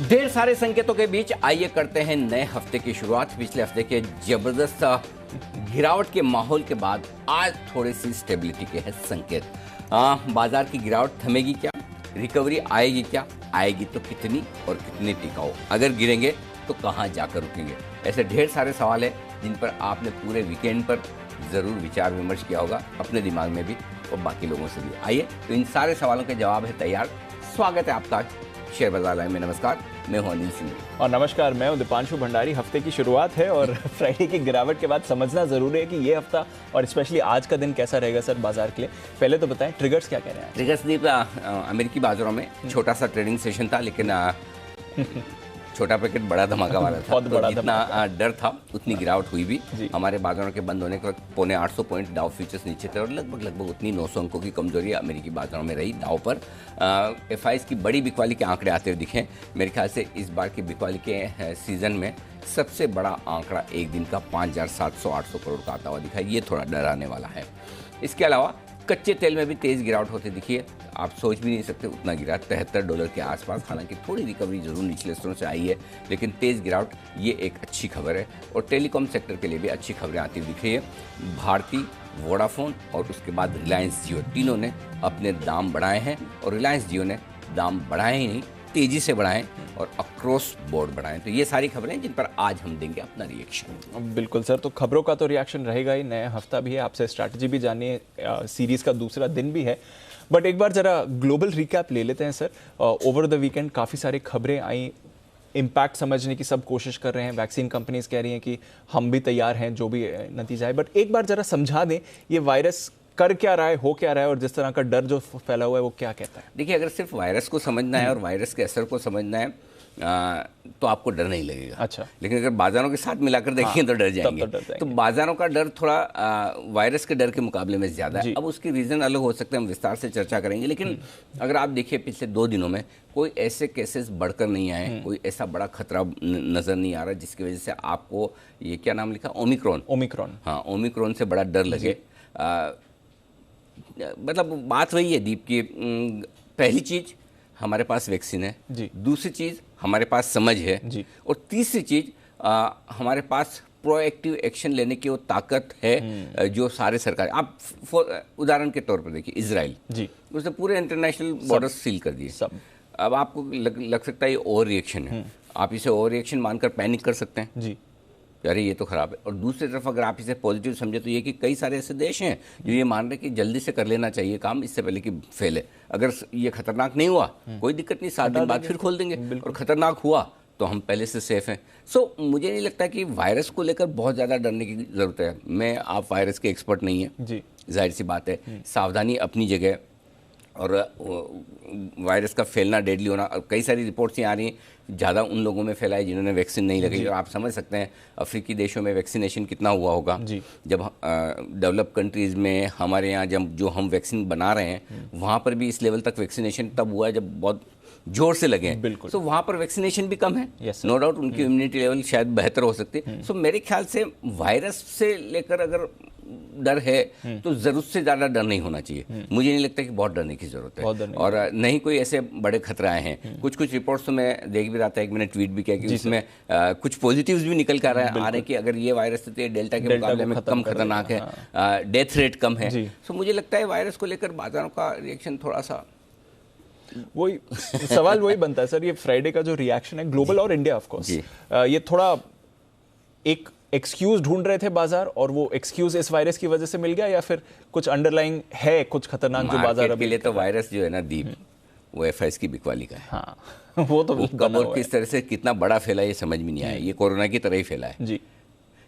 ढेर सारे संकेतों के बीच आइए करते हैं नए हफ्ते की शुरुआत। पिछले हफ्ते के जबरदस्त गिरावट के माहौल के बाद आज थोड़ी सी स्टेबिलिटी के हैं संकेत। बाजार की गिरावट थमेगी क्या, रिकवरी आएगी क्या, आएगी तो कितनी और कितनी टिकाऊ, अगर गिरेंगे तो कहां जाकर रुकेंगे, ऐसे ढेर सारे सवाल हैं जिन पर आपने पूरे वीकेंड पर जरूर विचार विमर्श किया होगा, अपने दिमाग में भी और बाकी लोगों से भी। आइए तो इन सारे सवालों के जवाब है तैयार। स्वागत है आपका शेयर बाजार लाइव में। नमस्कार, मैं हूं अनिल सिंह और नमस्कार, मैं हूं दीपांशु भंडारी। हफ्ते की शुरुआत है और फ्राइडे की गिरावट के बाद समझना जरूरी है कि ये हफ्ता और स्पेशली आज का दिन कैसा रहेगा सर बाजार के लिए। पहले तो बताएं ट्रिगर्स क्या कह रहे हैं। ट्रिगर्स दीप, अमेरिकी बाजारों में छोटा सा ट्रेडिंग सेशन था, लेकिन छोटा पैकेट बड़ा धमाका वाला था। बहुत बड़ा जितना डर था उतनी गिरावट हुई भी। हमारे बाजारों के बंद होने के वक्त 850 पॉइंट डाउ फ्यूचर्स नीचे थे और लगभग उतनी 900 अंकों की कमजोरी अमेरिकी बाजारों में रही। डाउ पर एफआईज की बड़ी बिकवाली के आंकड़े आते हुए दिखे। मेरे ख्याल से इस बार की बिकवाली के सीजन में सबसे बड़ा आंकड़ा एक दिन का 5700-800 करोड़ का आता हुआ दिखा। ये थोड़ा डराने वाला है। इसके अलावा कच्चे तेल में भी तेज़ गिरावट होती दिखी है। आप सोच भी नहीं सकते उतना गिरा, $73 के आसपास। हालांकि थोड़ी रिकवरी जरूर निचले स्तरों से आई है, लेकिन तेज़ गिरावट ये एक अच्छी खबर है। और टेलीकॉम सेक्टर के लिए भी अच्छी खबरें आती दिख रही है। भारती, वोडाफोन और उसके बाद रिलायंस जियो, तीनों ने अपने दाम बढ़ाए हैं। और रिलायंस जियो ने दाम बढ़ाए ही नहीं, तेज़ी से बढ़ाएं और अक्रॉस बोर्ड बढ़ाएं। तो ये सारी खबरें जिन पर आज हम देंगे अपना रिएक्शन। बिल्कुल सर, तो खबरों का तो रिएक्शन रहेगा ही। नया हफ्ता भी है, आपसे स्ट्रैटेजी भी जानी है, सीरीज का दूसरा दिन भी है। बट एक बार जरा ग्लोबल रिकैप ले लेते हैं सर। ओवर द वीकेंड काफ़ी सारी खबरें आई, इम्पैक्ट समझने की सब कोशिश कर रहे हैं। वैक्सीन कंपनीज कह रही हैं कि हम भी तैयार हैं जो भी नतीजा है। बट एक बार जरा समझा दें ये वायरस कर क्या रहा है, हो क्या रहा है और जिस तरह का डर जो फैला हुआ है वो क्या कहता है। देखिए, अगर सिर्फ वायरस को समझना है और वायरस के असर को समझना है तो आपको डर नहीं लगेगा। अच्छा, लेकिन अगर बाजारों के साथ मिलाकर देखेंगे तो डर जाएंगे। तो बाजारों का डर थोड़ा वायरस के डर के मुकाबले में ज़्यादा है। अब उसके रीज़न अलग हो सकते हैं, हम विस्तार से चर्चा करेंगे। लेकिन अगर आप देखिए पिछले 2 दिनों में कोई ऐसे केसेस बढ़कर नहीं आए, कोई ऐसा बड़ा खतरा नज़र नहीं आ रहा जिसकी वजह से आपको ये क्या नाम लिखा, ओमिक्रॉन। हाँ, ओमिक्रॉन से बड़ा डर लगे। मतलब बात वही है दीप की, पहली चीज़ हमारे पास वैक्सीन है जी, दूसरी चीज़ हमारे पास समझ है जी, और तीसरी चीज़ हमारे पास प्रोएक्टिव एक्शन लेने की वो ताकत है जो सारे सरकार। आप उदाहरण के तौर पर देखिए इजराइल जी, उसने पूरे इंटरनेशनल बॉर्डर सील कर दिए सब। अब आपको लग सकता है ये ओवर रिएक्शन है, आप इसे ओवर रिएक्शन मानकर पैनिक कर सकते हैं जी, अरे ये तो खराब है। और दूसरी तरफ अगर आप इसे पॉजिटिव समझे तो ये कि कई सारे ऐसे देश हैं जो ये मान रहे कि जल्दी से कर लेना चाहिए काम इससे पहले कि फैले। अगर ये खतरनाक नहीं हुआ कोई दिक्कत नहीं, 7 दिन बाद फिर खोल देंगे, और खतरनाक हुआ तो हम पहले से सेफ हैं। सो मुझे नहीं लगता कि वायरस को लेकर बहुत ज़्यादा डरने की ज़रूरत है। मैं, आप वायरस के एक्सपर्ट नहीं हैं जी, जाहिर सी बात है, सावधानी अपनी जगह, और वायरस का फैलना, डेडली होना। कई सारी रिपोर्ट्स आ रही हैं ज़्यादा उन लोगों में फैला है जिन्होंने वैक्सीन नहीं लगाई। और आप समझ सकते हैं अफ्रीकी देशों में वैक्सीनेशन कितना हुआ होगा जी। जब डेवलप कंट्रीज़ में हमारे यहाँ जब जो हम वैक्सीन बना रहे हैं वहाँ पर भी इस लेवल तक वैक्सीनेशन तब हुआ है जब बहुत जोर से लगे हैं। बिल्कुल। सो वहाँ पर वैक्सीनेशन भी कम है, नो डाउट उनकी इम्यूनिटी लेवल शायद बेहतर हो सकती है। सो मेरे ख्याल से वायरस से लेकर अगर डर है तो जरूरत से ज़्यादा डर नहीं होना चाहिए। मुझे नहीं लगता कि बहुत डरने की जरूरत है, और नहीं कोई ऐसे बड़े खतरे आए हैं। कुछ रिपोर्ट्स तो मैं देख भी रहा था, एक मैंने ट्वीट भी किया कि इसमें कुछ पॉजिटिव्स भी निकल कर आ रहे हैं कि अगर ये वायरस तो डेल्टा के मुकाबले में कम खतरनाक है, डेथ रेट कम है। तो मुझे लगता है वायरस को लेकर बाजारों का रिएक्शन थोड़ा सा वही सवाल वही बनता है सर। ये फ्राइडे का जो रिएक्शन है ग्लोबल और इंडिया ऑफ कोर्स, ये थोड़ा एक एक्सक्यूज ढूंढ रहे थे बाजार और वो एक्सक्यूज इस वायरस की वजह से मिल गया, या फिर कुछ अंडरलाइंग है कुछ खतरनाक जो बाजार के लिए। तो वायरस जो है ना दीप, वो एफआईएस की बिकवाली का है। हाँ, वो तो कब और किस तरह से कितना बड़ा फैला ये समझ में नहीं आया। ये कोरोना की तरह ही फैला है जी,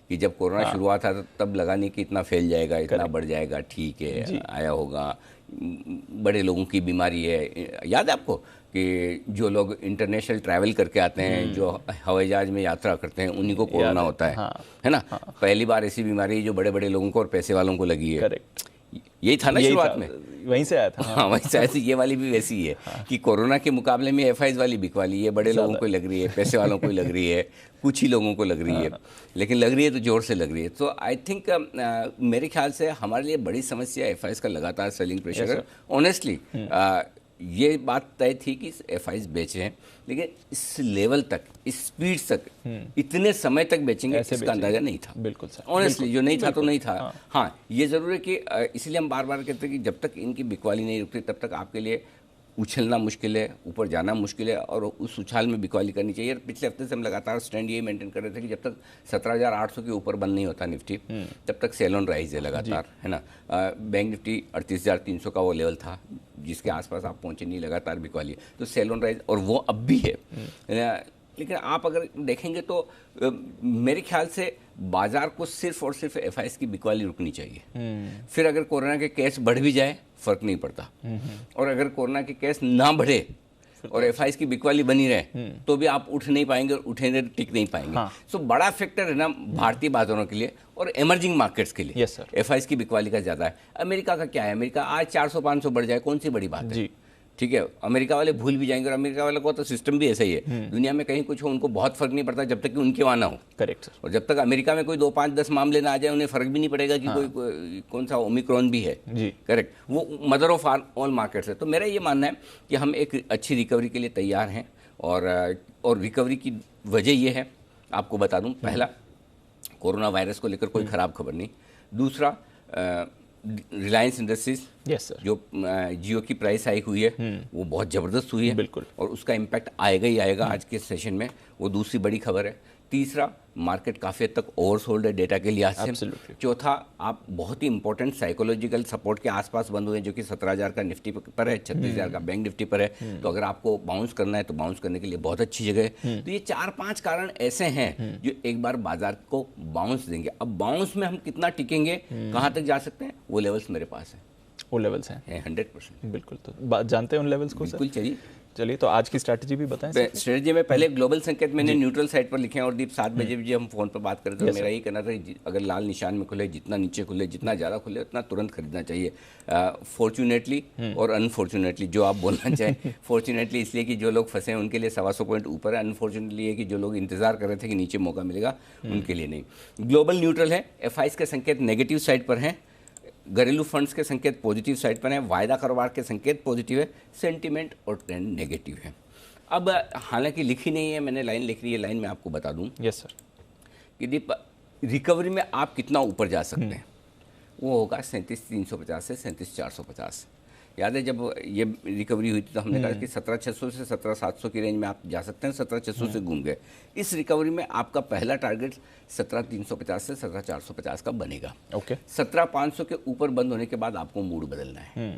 कि जब कोरोना शुरुआत था तब लगा नहीं कि इतना फैल जाएगा, इतना बढ़ जाएगा, ठीक है आया होगा, बड़े लोगों की बीमारी है। याद है आपको कि जो लोग इंटरनेशनल ट्रैवल करके आते हैं, जो हवाई जहाज में यात्रा करते हैं, उन्हीं को कोरोना होता है, है ना। पहली बार ऐसी बीमारी जो बड़े बड़े लोगों को और पैसे वालों को लगी है। यही था ना शुरुआत में, वहीं से आया था। हाँ, वहीं से ऐसी ये वाली भी वैसी ही है कि कोरोना के मुकाबले में एफआईएस वाली बिकवाली ये बड़े लोगों को लग रही है, पैसे वालों को लग रही है, कुछ ही लोगों को लग रही है, लेकिन लग रही है तो जोर से लग रही है। तो आई थिंक मेरे ख्याल से हमारे लिए बड़ी समस्या एफआईएस का लगातार सेलिंग प्रेशर है। ऑनेस्टली ये बात तय थी कि एफआईज बेच रहे हैं, लेकिन इस लेवल तक, इस स्पीड तक, इतने समय तक बेचेंगे इसका अंदाजा नहीं था। बिल्कुल सर, ऑनेस्टली जो नहीं था तो नहीं था। हाँ। हाँ, ये जरूर है कि इसलिए हम बार बार कहते हैं कि जब तक इनकी बिकवाली नहीं रुकती तब तक आपके लिए उछलना मुश्किल है, ऊपर जाना मुश्किल है, और उस उछाल में बिकवाली करनी चाहिए। पिछले हफ्ते से हम लगातार स्टैंड यही मेंटेन कर रहे थे कि जब तक 17,800 के ऊपर बंद नहीं होता निफ्टी, तब तक सेल ऑन राइज है लगातार, है ना। बैंक निफ्टी 38,300 का वो लेवल था जिसके आसपास आप पहुंचे नहीं, लगातार बिकवाली है, तो सेल ऑन राइज, और वो अब भी है ना। लेकिन आप अगर देखेंगे तो मेरे ख्याल से बाजार को सिर्फ और सिर्फ एफआईएस की बिकवाली रुकनी चाहिए। फिर अगर कोरोना के केस बढ़ भी जाए फर्क नहीं पड़ता, और अगर कोरोना के केस ना बढ़े और एफआईएस की बिकवाली बनी रहे तो भी आप उठ नहीं पाएंगे, और उठेंगे तो टिक नहीं पाएंगे। हाँ। सो बड़ा फैक्टर है ना भारतीय बाजारों के लिए और एमर्जिंग मार्केट्स के लिए। Yes sir. एफआईएस की बिकवाली का ज्यादा है। अमेरिका का क्या है, अमेरिका आज 400-500 बढ़ जाए कौन सी बड़ी बात है जी। ठीक है, अमेरिका वाले भूल भी जाएंगे, और अमेरिका वाले को तो सिस्टम भी ऐसा ही है। दुनिया में कहीं कुछ हो उनको बहुत फर्क नहीं पड़ता जब तक कि उनके वहाँ ना हो। Correct sir. और जब तक अमेरिका में कोई 2, 5, 10 मामले ना आ जाए उन्हें फर्क भी नहीं पड़ेगा कि कोई कौन सा ओमिक्रॉन भी है। जी। करेक्ट, वो मदर ऑफ ऑल मार्केट्स है। तो मेरा ये मानना है कि हम एक अच्छी रिकवरी के लिए तैयार हैं, और रिकवरी की वजह ये है, आपको बता दूं, पहला कोरोना वायरस को लेकर कोई खराब खबर नहीं। दूसरा रिलायंस इंडस्ट्रीज, यस सर, जो जियो की प्राइस हाइक हुई है वो बहुत ज़बरदस्त हुई है, बिल्कुल, और उसका इम्पैक्ट आएगा ही आएगा आज के सेशन में, वो दूसरी बड़ी खबर है। तीसरा, मार्केट काफ़ी हद तक ओवरसोल्ड है डेटा के लिहाज से। Absolutely. चौथा, आप बहुत ही इंपॉर्टेंट साइकोलॉजिकल सपोर्ट के आसपास बंद हुए, जो कि 17,000 का निफ्टी पर है, 36,000 का बैंक निफ्टी पर है। तो अगर आपको बाउंस करना है तो बाउंस करने के लिए बहुत अच्छी जगह है। तो ये 4-5 कारण ऐसे हैं जो एक बार बाजार को बाउंस देंगे। अब बाउंस में हम कितना टिकेंगे, कहाँ तक जा सकते हैं, वो लेवल्स मेरे पास है, वो लेवल्स हैं 100%। बिल्कुल। तो जानते हैं उन लेवल्स को सर? बिल्कुल, चलिए तो आज की स्ट्रैटेजी भी बताएं सर। स्ट्रेटजी में पहले ग्लोबल संकेत मैंने न्यूट्रल साइड पर लिखे हैं, और दीप 7 बजे भी हम फोन पर बात करें तो मेरा यही कहना था कि अगर लाल निशान में खुले, जितना नीचे खुले, जितना ज़्यादा खुले, उतना तुरंत खरीदना चाहिए। फॉर्चुनेटली और अनफॉर्चुनेटली, जो आप बोलना चाहें। फॉर्चुनेटली इसलिए कि जो लोग फंसे हैं उनके लिए 125 पॉइंट ऊपर है, अनफॉर्चुनेटली ये कि जो लोग इंतजार कर रहे थे कि नीचे मौका मिलेगा उनके लिए नहीं। ग्लोबल न्यूट्रल है, एफआईएस के संकेत नेगेटिव साइड पर हैं, घरेलू फंड्स के संकेत पॉजिटिव साइड पर हैं, वायदा कारोबार के संकेत पॉजिटिव है, सेंटीमेंट और ट्रेंड नेगेटिव है। अब हालांकि लिखी नहीं है, मैंने लाइन लिख रही है, लाइन में आपको बता दूं। Yes sir. कि दीप, रिकवरी में आप कितना ऊपर जा सकते हैं, वो होगा 37,350 से 37,450। याद है जब ये रिकवरी हुई थी तो हमने कहा कि 17,600 से 17,700 की रेंज में आप जा सकते हैं, 17,600 से घूम गए। इस रिकवरी में आपका पहला टारगेट 17,350 से 17,450 का बनेगा। ओके। 17,500 के ऊपर बंद होने के बाद आपको मूड बदलना है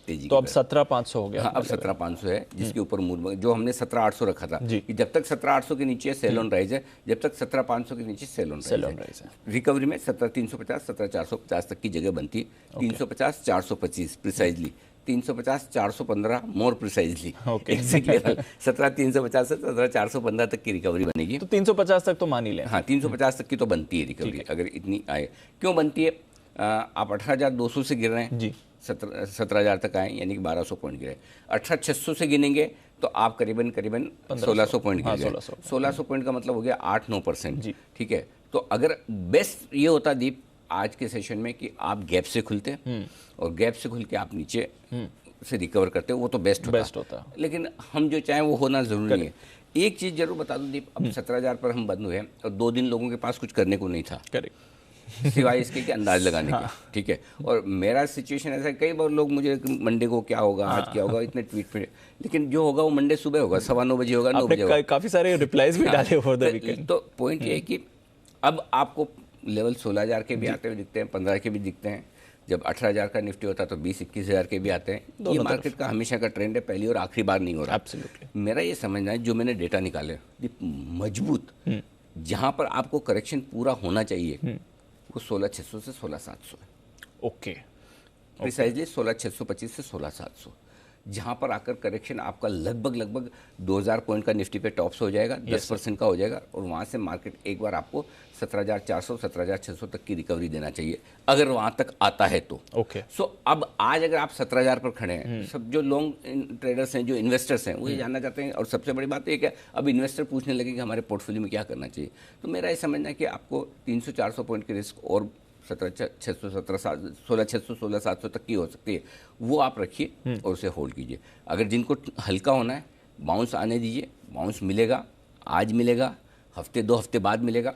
तेजी। तो अब 17,500 हो गया। हाँ, अब 17,500 है, जिसके ऊपर मूड, जो हमने 17,800 रखा था जी। कि जब तक 17,800 के नीचे सेल ऑन राइज है, जब तक 17,500 के नीचे सेल ऑन राइज है। रिकवरी में 17,350 17,450 तक की जगह बनती है। 350 425 precisely, 350 415 more precisely, exit level 17,350 से 17,415 तक की रिकवरी बनेगी। तो 350 तक तो मान ही लें। हाँ, 350 तक की तो बनती है रिकवरी, अगर इतनी आए। क्यों बनती है? आप 18,200 से गिर रहे हैं जी, 17,000 तक आए, यानी कि 1,200 पॉइंट गिरे। 18,600 से गिनेंगे तो आप करीबन 1,600 पॉइंट गिर गए। 1,600 पॉइंट का मतलब हो गया 8-9%। ठीक है, तो अगर बेस्ट ये होता दीप आज के सेशन में कि आप गैप से खुलते और गैप से खुल के आप नीचे से रिकवर करते, वो तो बेस्ट होता। लेकिन हम जो चाहें वो होना जरूरी है। एक चीज़ जरूर बता दूं दीप, अब 17,000 पर हम बंद हुए और 2 दिन लोगों के पास कुछ करने को नहीं था, करेक्ट, सिवाय इसके कि अंदाज लगाने के। ठीक है, और मेरा सिचुएशन ऐसा है, कई बार लोग मुझे मंडे को क्या होगा, आज क्या होगा, इतने ट्वीट पे, लेकिन जो होगा वो मंडे सुबह होगा, 9:15 बजे होगा, 9 बजे होगा। काफी सारे रिप्लाईज भी डाले ओवर द वीकेंड। तो पॉइंट ये है कि अब आपको लेवल 16,000 के भी आते हुए दिखते हैं, 15 के भी दिखते हैं। जब 18,000 का निफ्टी होता है तो 20-21,000 के भी आते हैं। ये मार्केट का हमेशा का ट्रेंड है, पहली और आखिरी बार नहीं हो रहा। Absolutely. मेरा ये समझना है, जो मैंने डेटा निकाले मजबूत, जहां पर आपको करेक्शन पूरा होना चाहिए वो 16,600 से 16,700 है। ओके, प्रिसाइजली 16,625 से 16,700, जहां पर आकर करेक्शन आपका लगभग 2,000 पॉइंट का निफ्टी पे टॉप्स हो जाएगा, 10% का हो जाएगा, और वहां से मार्केट एक बार आपको 17,400 17,600 तक की रिकवरी देना चाहिए, अगर वहां तक आता है तो। ओके। सो अब आज अगर आप 17,000 पर खड़े हैं, सब जो लॉन्ग ट्रेडर्स हैं, जो इन्वेस्टर्स हैं, वो ये जानना चाहते हैं, और सबसे बड़ी बात ये कि अब इन्वेस्टर पूछने लगे कि हमारे पोर्टफोलियो में क्या करना चाहिए। तो मेरा ये समझना है कि आपको 300-400 पॉइंट की रिस्क और 17,600 16,600 16,700 तक की हो सकती है, वो आप रखिए और उसे होल्ड कीजिए। अगर जिनको हल्का होना है, बाउंस आने दीजिए, बाउंस मिलेगा, आज मिलेगा, हफ्ते 2 हफ्ते बाद मिलेगा।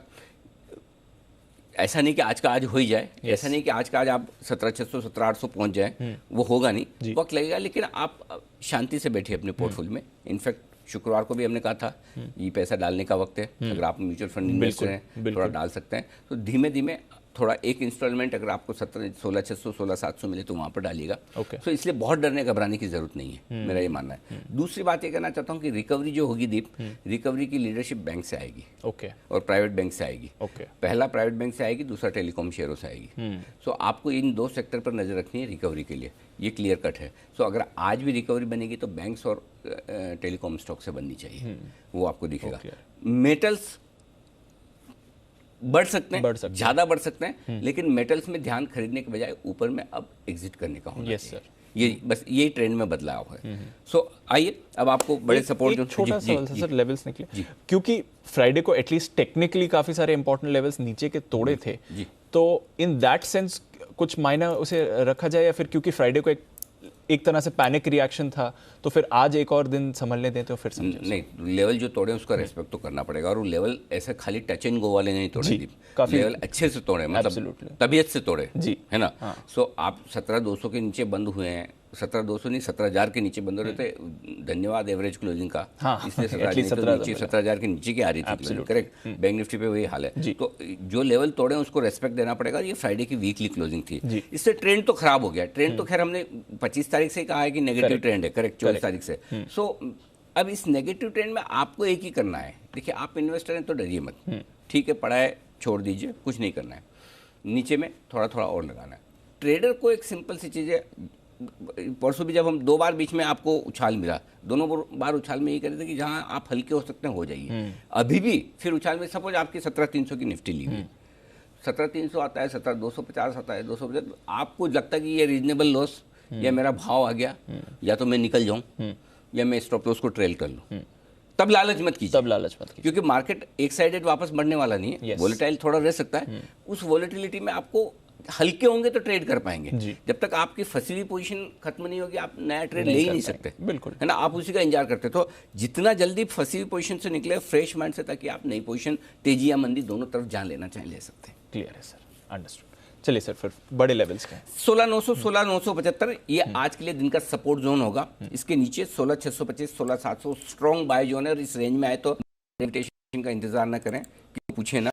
ऐसा नहीं कि आज का आज हो ही जाए, ऐसा नहीं कि आज का आज आप 17,600 17,800 पहुंच जाए, वो होगा नहीं, वक्त लगेगा। लेकिन आप शांति से बैठिए अपने पोर्टफोलियो में। इनफैक्ट शुक्रवार को भी हमने कहा था ये पैसा डालने का वक्त है, अगर आप म्यूचुअल फंड इन्वेस्टर हैं थोड़ा डाल सकते हैं, तो धीमे धीमे थोड़ा एक इंस्टॉलमेंट अगर आपको 16,600 16,700 मिले तो वहाँ पर डालिएगा। तो इसलिए बहुत डरने घबराने की जरूरत नहीं है, मेरा ये मानना है। दूसरी बात ये कहना चाहता हूँ कि रिकवरी जो होगी दीप, रिकवरी की लीडरशिप बैंक से आएगी और प्राइवेट बैंक से आएगी। पहला प्राइवेट बैंक से आएगी, दूसरा टेलीकॉम शेयरों से आएगी। सो आपको इन 2 सेक्टर पर नजर रखनी है रिकवरी के लिए, ये क्लियर कट है। सो अगर आज भी रिकवरी बनेगी तो बैंक्स और टेलीकॉम स्टॉक से बननी चाहिए, वो आपको दिखेगा। मेटल्स बढ़ सकते हैं, ज़्यादा बढ़ सकते हैं, लेकिन मेटल्स में ध्यान खरीदने के बजाय ऊपर में अब एग्जिट करने का होना चाहिए। ये बस यही ट्रेंड में बदलाव है। सो आइए अब आपको बड़े सपोर्ट जो छोटा सा सर लेवल्स निकले, क्योंकि फ्राइडे को एटलीस्ट टेक्निकली काफी सारे इंपॉर्टेंट लेवल्स नीचे के तोड़े थे, तो इन दैट सेंस कुछ मायना उसे रखा जाए, या फिर क्योंकि फ्राइडे को एक तरह से पैनिक रिएक्शन था तो फिर आज एक और दिन संभलने दें तो फिर समझे? नहीं, लेवल जो तोड़े उसका रेस्पेक्ट तो करना पड़ेगा, और वो लेवल ऐसे खाली टच एंड गो वाले नहीं तोड़े, लेवल अच्छे से तोड़े, मतलब तबीयत से तोड़े, है ना। सो आप 17,200 के नीचे बंद हुए हैं, 17,200 नहीं 17,000 के नीचे बंद हो रहे थे, धन्यवाद एवरेज क्लोजिंग का, इसलिए 17,000 के नीचे की आ रही थी, करेक्ट। बैंक निफ्टी पे वही हाल है। तो जो लेवल तोड़े उसको रेस्पेक्ट देना पड़ेगा। ये फ्राइडे की वीकली क्लोजिंग थी, इससे ट्रेंड तो खराब हो गया। ट्रेंड तो खैर हमने 25 तारीख से कहा है कि नेगेटिव ट्रेंड है, करेक्ट, 24 तारीख से। सो अब इस नेगेटिव ट्रेंड में आपको एक ही करना है, देखिए आप इन्वेस्टर हैं तो डरिए मत, ठीक है, पढ़ाई छोड़ दीजिए, कुछ नहीं करना है, नीचे में थोड़ा थोड़ा और लगाना है। ट्रेडर को एक सिंपल सी चीज़ है, परसों भी जब हम 2 बार बीच में आपको उछाल मिला, दोनों बार उछाल में यही कर रहे थे कि जहां आप हल्के हो सकते हैं हो जाइए। अभी भी फिर उछाल में सपोज आपकी 17,300 की निफ्टी ली हुई, 17,300 आता है, 17,250 आता है, 250, आपको लगता है कि ये रीजनेबल लॉस या मेरा भाव आ गया, या तो मैं निकल जाऊं या मैं स्टॉप लॉस को ट्रेल कर लूं, तब लालच मत कीजिए, क्योंकि मार्केट एक साइडेड वापस बढ़ने वाला नहीं है, वोलेटाइल थोड़ा रह सकता है। उस वोलेटिलिटी में आपको हल्के होंगे तो ट्रेड कर पाएंगे, जब तक आपकी फंसी हुई पोजीशन खत्म नहीं होगी आप नया ट्रेड ले ही नहीं सकते, बिल्कुल, है ना। आप उसी का इंतजार करते, तो जितना जल्दी फंसी हुई पोजीशन से निकले फ्रेश माइंड से, ताकि आप नई पोजीशन तेजी या मंदी दोनों तरफ जान लेना चाहें ले सकते हैं। क्लियर है सर, अंडरस्टूड। चलिए सर, फिर बड़े लेवल्स के 16,900 16,975 ये आज के लिए दिन का सपोर्ट जोन होगा। इसके नीचे 16,625 16,700 स्ट्रॉन्ग बाय जोन है, और इस रेंज में आए तो इन्विटेशन का इंतजार ना करें, कि पूछे ना,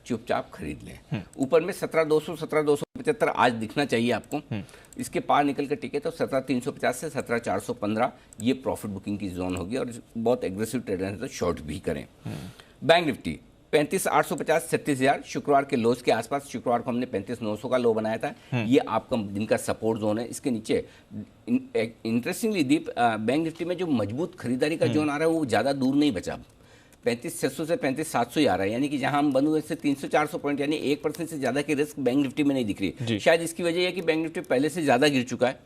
चुपचाप खरीद लें। ऊपर में 17,200 17,275 आज दिखना चाहिए आपको, इसके पार निकल कर टिके तो 17,350 से 17,415 ये प्रॉफिट बुकिंग की जोन होगी, और बहुत एग्रेसिव ट्रेडर हैं तो शॉर्ट भी करें। बैंक निफ्टी 35,850 36,000 शुक्रवार के लोज के आसपास, शुक्रवार को हमने 35,900 का लो बनाया था, ये आपका दिन का सपोर्ट जोन है। इसके नीचे इंटरेस्टिंगली दीप, बैंक निफ्टी में जो मजबूत खरीदारी का जोन आ रहा है वो ज़्यादा दूर नहीं बचा, 35,600 से 35,700 ही आ रहा है, यानी कि जहां हम बंद हुए से 300-400 पॉइंट, यानी 1% से ज़्यादा की रिस्क बैंक निफ्टी में नहीं दिख रही। शायद इसकी वजह है कि बैंक निफ्टी पहले से ज़्यादा गिर चुका है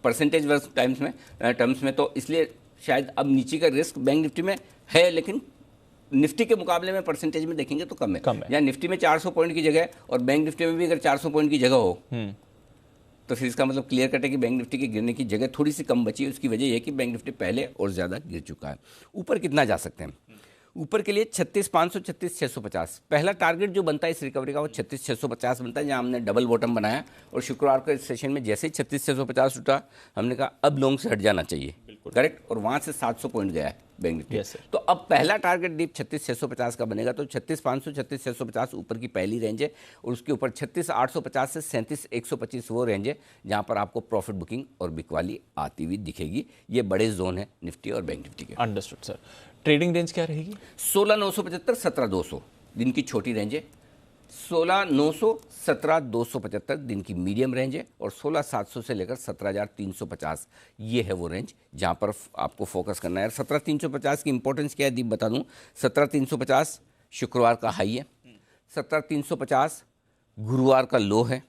परसेंटेज वर्स टर्म्स में, तो इसलिए शायद अब नीचे का रिस्क बैंक निफ्टी में है, लेकिन निफ्टी के मुकाबले में परसेंटेज में देखेंगे तो कम है। या निफ्टी में 400 पॉइंट की जगह और बैंक निफ्टी में भी अगर 400 पॉइंट की जगह हो, तो फिर इसका मतलब क्लियर कट है कि बैंक निफ्टी के गिरने की जगह थोड़ी सी कम बची है। उसकी वजह यह कि बैंक निफ्टी पहले और ज़्यादा गिर चुका है। ऊपर कितना जा सकते हैं? ऊपर के लिए 36,500 36,650 पहला टारगेट जो बनता है इस रिकवरी का, वो 36,650 बनता है, जहां हमने डबल बॉटम बनाया। और शुक्रवार के सेशन में जैसे ही 36,650 उठा, हमने कहा अब लॉन्ग से हट जाना चाहिए, करेक्ट, और वहां से 700 पॉइंट गया है बैंक निफ्टी। तो अब पहला टारगेट डीप 36,650 का बनेगा, तो 36,500 36,650 ऊपर की पहली रेंज है, और उसके ऊपर 36,850 से 37,125 वो रेंज है जहां पर आपको प्रॉफिट बुकिंग और बिकवाली आती हुई दिखेगी। ये बड़े जोन है निफ्टी और बैंक निफ्टी के। Understood sir. ट्रेडिंग रेंज क्या रहेगी? 16,975 17,200 दिन की छोटी रेंज है, 16,900 17,275 दिन की मीडियम रेंज है, और 16,700 से लेकर 17,350 ये है वो रेंज जहां पर आपको फोकस करना है। 17,350 की इंपॉर्टेंस क्या है दीप बता दूं। 17,350 शुक्रवार का हाई है, 17,350 गुरुवार का लो है,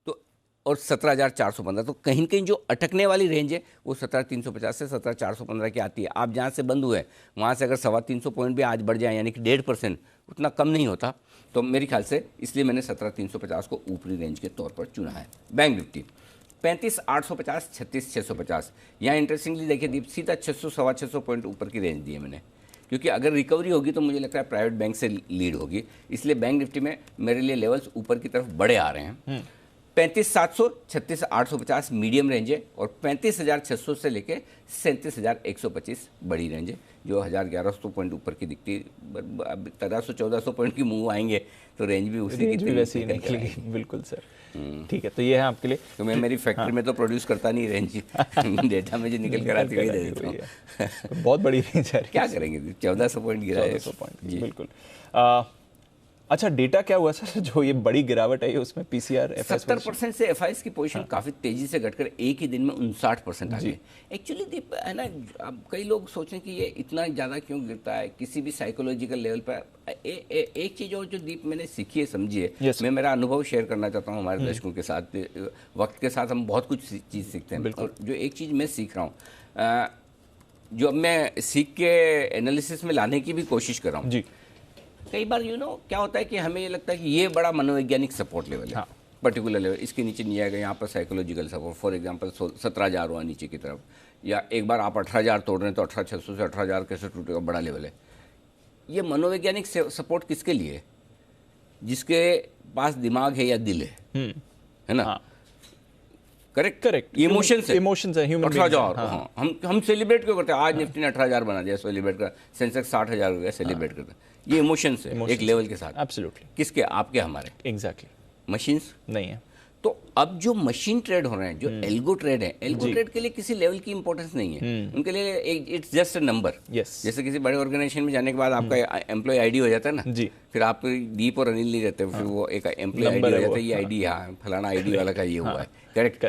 तो और 17,415। तो कहीं कहीं जो अटकने वाली रेंज है वो 17,350 से 17,415 की आती है। आप जहाँ से बंद हुए वहाँ से अगर 350 पॉइंट भी आज बढ़ जाए, यानी कि 1.5%, उतना कम नहीं होता। तो मेरे ख्याल से इसलिए मैंने 17,350 को ऊपरी रेंज के तौर पर चुना है। Bank Nifty 35,850, 36,650। यहाँ इंटरेस्टिंगली देखिए दीप, सीधा 600 सवा 600 पॉइंट ऊपर की रेंज दी है मैंने, क्योंकि अगर रिकवरी होगी तो मुझे लगता है प्राइवेट बैंक से लीड होगी। इसलिए बैंक निफ्टी में मेरे लिए लेवल्स ऊपर की तरफ बड़े आ रहे हैं। 35,700, 36,850 मीडियम रेंज है, और 35,600 से लेके 37,125 बड़ी रेंज है, जो 1,100-1,100 पॉइंट ऊपर की दिखती है। 1300-1400 पॉइंट की मूव आएंगे तो रेंज भी उसी की वैसी निकलेगी। बिल्कुल सर, ठीक है। तो ये है आपके लिए। तो मैं मेरी फैक्ट्री में तो प्रोड्यूस करता नहीं रेंज, डेटा में जो निकल कर आती है दे देता हूँ। बहुत बड़ी रेंज है, क्या करेंगे, 1400 पॉइंट गिरा है। 1400 पॉइंट, बिल्कुल। अच्छा, डेटा क्या हुआ सर जो ये बड़ी गिरावट आई उसमें पीसीआर 70% से एफआईएस की पोजीशन काफी तेजी से घटकर एक ही दिन में 59% आ गई। एक्चुअली दीप है ना, अब कई लोग सोचें कि ये इतना ज़्यादा क्यों गिरता है किसी भी साइकोलॉजिकल लेवल पर। एक चीज़ और जो दीप मैंने सीखी है, समझी है, मैं मेरा अनुभव शेयर करना चाहता हूँ हमारे दर्शकों के साथ। वक्त के साथ हम बहुत कुछ चीज़ सीखते हैं, और जो एक चीज़ मैं सीख रहा हूँ, जो अब मैं सीख के एनालिसिस में लाने की भी कोशिश कर रहा हूँ जी। कई बार क्या होता है कि हमें ये लगता है कि ये बड़ा मनोवैज्ञानिक सपोर्ट लेवल है, पर्टिकुलर लेवल, इसके नीचे नहीं आएगा, यहाँ पर साइकोलॉजिकल सपोर्ट, फॉर एग्जांपल 17,000 हुआ नीचे की तरफ, या एक बार आप 18,000 तोड़ रहे हैं तो 18,600 से 18,000 कैसे टूटेगा, बड़ा लेवल है। ये मनोवैज्ञानिक सपोर्ट किसके लिए? जिसके पास दिमाग है या दिल है ना? करेक्ट। इमोशंस है, 18,000। हाँ, हम सेलिब्रेट क्यों करते हैं? आज निफ्टी ने 18,000 बना दिया, सेलिब्रेट कर। सेंसेक्स 60,000 हो गया, सेलिब्रेट करते हैं। ये इमोशंस है एक लेवल के साथ। एब्सोल्युटली। किसके? आपके, हमारे। एग्जैक्टली। मशीन्स नहीं है। तो अब जो मशीन ट्रेड हो रहे हैं, जो एल्गो ट्रेड है, एल्गो ट्रेड के लिए किसी लेवल की इंपॉर्टेंस नहीं है। उनके लिए इट्स जस्ट अ नंबर। जैसे किसी बड़े ऑर्गेनाइजेशन में जाने के बाद आपका एम्प्लॉय आईडी हो जाता है ना जी, फिर आप दीप और अनिल नहीं रहते, फिर वो एक एम्प्लॉय आईडी हो जाता है, ये आईडी, हाँ फलाना आईडी वाला का ये हुआ है। करेक्ट।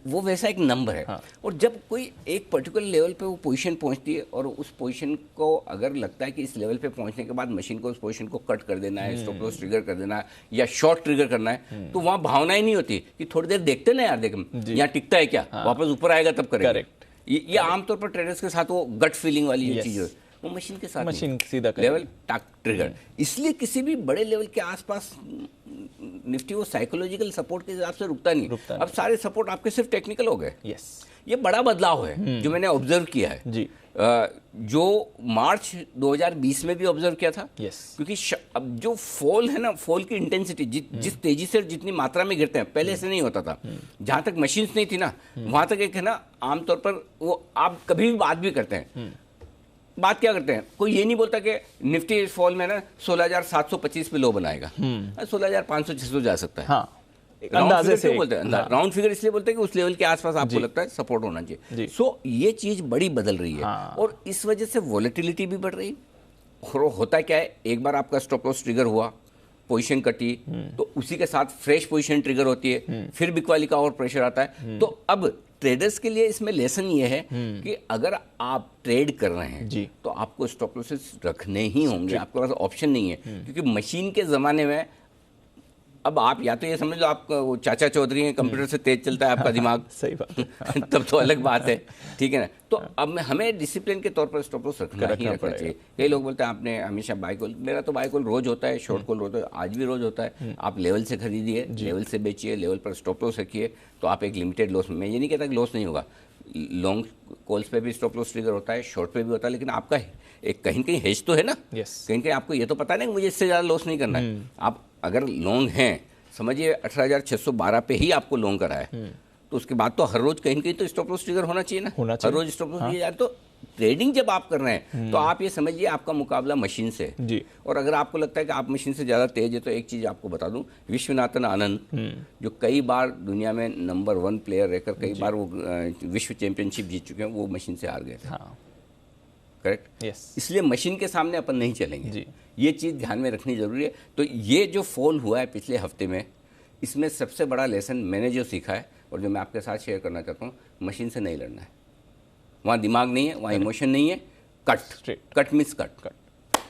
वो वैसा एक नंबर है। और जब कोई एक पर्टिकुलर लेवल पे वो पोजीशन पहुंचती है, और उस पोजीशन को अगर लगता है कि इस लेवल पे पहुंचने के बाद मशीन को उस पोजीशन को कट कर देना है, स्टॉप लॉस ट्रिगर कर देना है, या शॉर्ट ट्रिगर करना है, तो वहां भावनाएं नहीं होती कि थोड़ी देर देखते ना यार, देख यहाँ टिकता है क्या, वापस ऊपर आएगा तब करेंगे। ये आमतौर पर ट्रेडर्स के साथ वो गट फीलिंग वाली जो चीज है, वो मशीन के साथ मशीन सीधा लेवल टाक ट्रिगर। इसलिए किसी भी बड़े लेवल के आसपास निफ्टी वो साइकोलॉजिकल सपोर्ट के हिसाब से रुकता नहीं। अब सारे सपोर्ट आपके सिर्फ टेक्निकल हो गए। ये बड़ा बदलाव है जो मैंने ऑब्जर्व किया है जी। जो मार्च 2020 में भी ऑब्जर्व किया था। क्योंकि अब जो फॉल है ना, फॉल की इंटेंसिटी जिस तेजी से जितनी मात्रा में गिरते हैं, पहले ऐसे नहीं होता था। जहां तक मशीन्स नहीं थी ना, वहां तक एक है ना, आमतौर पर वो आप कभी भी बात भी करते हैं, बात क्या करते हैं, कोई ये नहीं बोलता कि निफ्टी इस फॉल में ना 16,725 पे लो बनाएगा, 16,500-600 जा सकता है। हाँ, अंदाजे से बोलते हैं, राउंड फिगर इसलिए बोलते हैं कि उस लेवल के आसपास आपको लगता है सपोर्ट होना चाहिए। सो ये चीज बड़ी बदल रही है। और इस वजह से वॉलेटिलिटी भी बढ़ रही। और होता क्या है, एक बार आपका स्टॉप लॉस ट्रिगर हुआ, पोजीशन कटी, तो उसी के साथ फ्रेश पोजीशन ट्रिगर होती है, फिर बिकवाली का और प्रेशर आता है। तो अब ट्रेडर्स के लिए इसमें लेसन ये है कि अगर आप ट्रेड कर रहे हैं जी, तो आपको स्टॉप लॉसेस रखने ही होंगे, आपके पास ऑप्शन नहीं है। क्योंकि मशीन के ज़माने में अब आप या तो ये समझ लो आप वो चाचा चौधरी हैं, कंप्यूटर से तेज चलता है आपका दिमाग, सही बात तब तो अलग बात है, ठीक है ना। तो अब हमें डिसिप्लिन के तौर पर स्टॉप लॉस रखना चाहिए। कई लोग बोलते हैं आपने हमेशा बाय कॉल, मेरा तो बाय कॉल रोज होता है, शॉर्ट कॉल रोज, आज भी रोज होता है। आप लेवल से खरीदिए, लेवल से बेचिए, लेवल पर स्टॉप लॉस रखिए, तो आप एक लिमिटेड लॉस में, मैं ये नहीं कहता कि लॉस नहीं होगा, लॉन्ग कॉल्स पे भी स्टॉप लॉस ट्रिगर होता है, शॉर्ट पे भी होता है, लेकिन आपका एक कहीं कहीं हेज तो है ना। कहीं कहीं आपको ये तो पता नहीं मुझे इससे ज़्यादा लॉस नहीं करना है। आप अगर लॉन्ग हैं, समझिए 18,612 पे ही आपको लॉन्ग करा है, तो उसके बाद तो हर रोज कहीं कहीं तो स्टॉप लॉस ट्रिगर होना चाहिए ना, हर रोज स्टॉप लॉस किया जाए। तो ट्रेडिंग जब आप कर रहे हैं तो आप ये समझिए आपका मुकाबला मशीन से जी। और अगर आपको लगता है कि आप मशीन से ज़्यादा तेज है, तो एक चीज़ आपको बता दूं, विश्वनाथन आनंद जो कई बार दुनिया में नंबर 1 प्लेयर रहकर कई बार वो विश्व चैंपियनशिप जीत चुके हैं, वो मशीन से हार गए थे। करेक्ट। इसलिए मशीन के सामने अपन नहीं चलेंगे जी। ये चीज़ ध्यान में रखनी जरूरी है। तो ये जो फॉल हुआ है पिछले हफ्ते में, इसमें सबसे बड़ा लेसन मैंने जो सीखा है और जो मैं आपके साथ शेयर करना चाहता हूँ, मशीन से नहीं लड़ना है। वहाँ दिमाग नहीं है, वहाँ इमोशन नहीं है, कट मिस कट।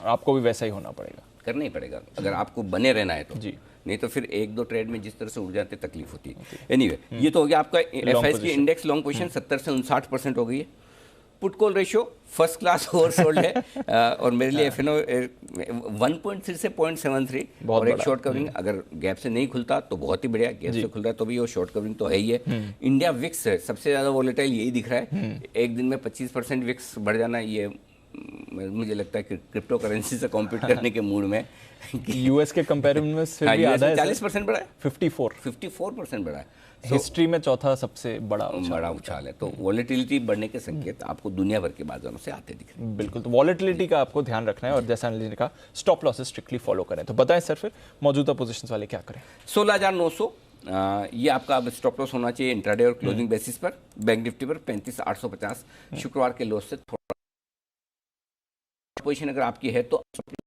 आपको भी वैसा ही होना पड़ेगा, करना ही पड़ेगा अगर आपको बने रहना है तो जी। नहीं तो फिर एक दो ट्रेड में जिस तरह से उड़ जाते तकलीफ होती है। एनीवे ये तो हो गया आपका एफआईएस की इंडेक्स लॉन्ग पोजीशन 70 से 59% हो गई है। Put call ratio first class oversold है और मेरे लिए एफएनओ 1.3 से 0.73 और एक शॉर्ट कवरिंग अगर गैप से नहीं खुलता तो बहुत ही बढ़िया, गैप से खुल रहा है तो भी वो शॉर्ट कवरिंग तो है ही है। इंडिया विक्स है सबसे ज़्यादा वॉलेटाइल, यही दिख रहा है। एक दिन में 25% विक्स बढ़ जाना, ये मुझे लगता है कि क्रिप्टो करेंसी से कॉम्पीट करने के मूड में यूएस के कंपैरिजन में फिर भी आधा है, 40% बढ़ा है, 54% बढ़ा है। हिस्ट्री में चौथा सबसे बड़ा उछाल है। तो वॉलेटिलिटी बढ़ने के संकेत आपको दुनिया भर के बाजारों से आते दिख रहे हैं। बिल्कुल, तो वॉलेटिलिटी का आपको ध्यान रखना है और जैसा अनिल जी ने कहा स्टॉप लॉसेस स्ट्रिक्टली फॉलो करें। तो बताएं सर फिर मौजूदा पोजीशंस वाले क्या करें। 16,900 ये आपका अब स्टॉप लॉस होना चाहिए इंट्राडे और क्लोजिंग बेसिस पर। बैंक निफ्टी पर 35,850 शुक्रवार के लोस से थोड़ा पोजीशन अगर आपकी है तो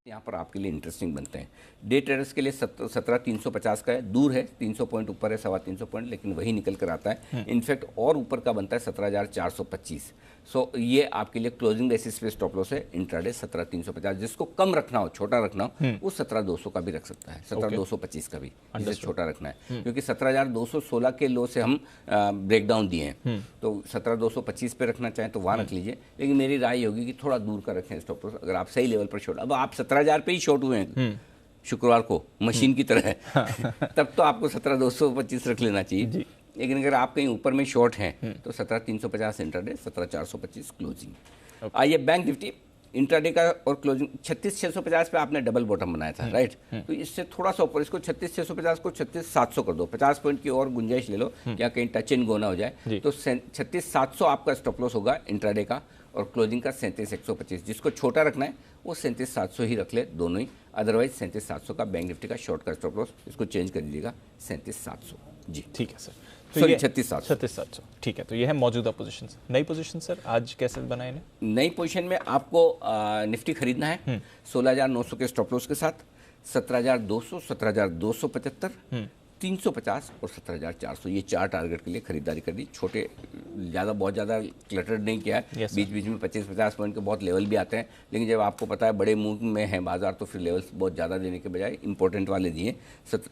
यहाँ पर आपके लिए इंटरेस्टिंग बनते हैं। डे ट्रेडर्स के लिए 17,350 का है, दूर है, 300 पॉइंट ऊपर है, 325 पॉइंट, लेकिन वही निकल कर आता है। इनफैक्ट और ऊपर का बनता है 17,425। सो ये आपके लिए क्लोजिंग बेसिस पे स्टॉप लॉस है इंट्राडे 17,350। जिसको कम रखना हो, छोटा रखना हो, वो 17,200 का भी रख सकता है, 17,225 का भी, जिसे छोटा रखना है, क्योंकि 17,216 के लो से हम ब्रेकडाउन दिए हैं। तो 17,225 पे रखना चाहें तो वहाँ रख लीजिए, लेकिन मेरी राय होगी कि थोड़ा दूर का रखें स्टॉप लॉस अगर आप सही लेवल पर शॉर्ट। अब आप 17,000 पे ही शॉर्ट हुए हैं शुक्रवार को, मशीन की तरह है तब तो आपको 17,225 रख लेना चाहिए। लेकिन अगर आप कहीं ऊपर में शॉर्ट हैं तो 17,350 इंट्राडे, 17,425 क्लोजिंग। आइए बैंक निफ्टी इंट्राडे का और क्लोजिंग 36,650 पे आपने डबल बॉटम बनाया था, राइट? तो इससे थोड़ा सा ऊपर, इसको 36,650 को 36,700 कर दो, 50 पॉइंट की और गुंजाइश ले लो, क्या कहीं टच एंड गो ना हो जाए। तो 36,700 आपका स्टॉप लॉस होगा इंट्राडे का और क्लोजिंग का 37,125। जिसको छोटा रखना है वो 37,700 ही रख ले, दोनों ही। अदरवाइज 37,700 का बैंक निफ्टी का शॉर्ट का स्टॉप लॉस, इसको चेंज कर दीजिएगा 37,700। जी ठीक है सर, सॉरी 36,700। ठीक है, तो ये है मौजूदा पोजीशन। नई पोजीशन सर आज कैसे बनाए इन्हें? नई पोजीशन में आपको निफ्टी खरीदना है 16,900 के स्टॉप लॉस के साथ, 17,200, 17,275, 350 और 17,400, ये 4 टारगेट के लिए खरीदारी कर दी। छोटे ज़्यादा, बहुत ज़्यादा क्लटर्ड नहीं किया है। बीच बीच में 25-50 पॉइंट के बहुत लेवल भी आते हैं, लेकिन जब आपको पता है बड़े मूव में है बाजार तो फिर लेवल्स बहुत ज़्यादा देने के बजाय इंपॉर्टेंट वाले दिए।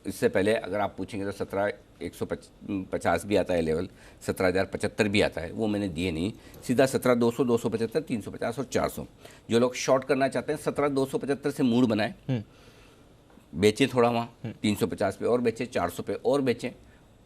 इससे पहले अगर आप पूछेंगे तो 17,150 भी आता है लेवल, 17,075 भी आता है, वो मैंने दिए नहीं। सीधा 17,200, 275, 350 और 400। जो लोग शॉर्ट करना चाहते हैं 17,275 से मूड बनाए, बेचें थोड़ा वहाँ 350 पे और बेचें, 400 पे और बेचें,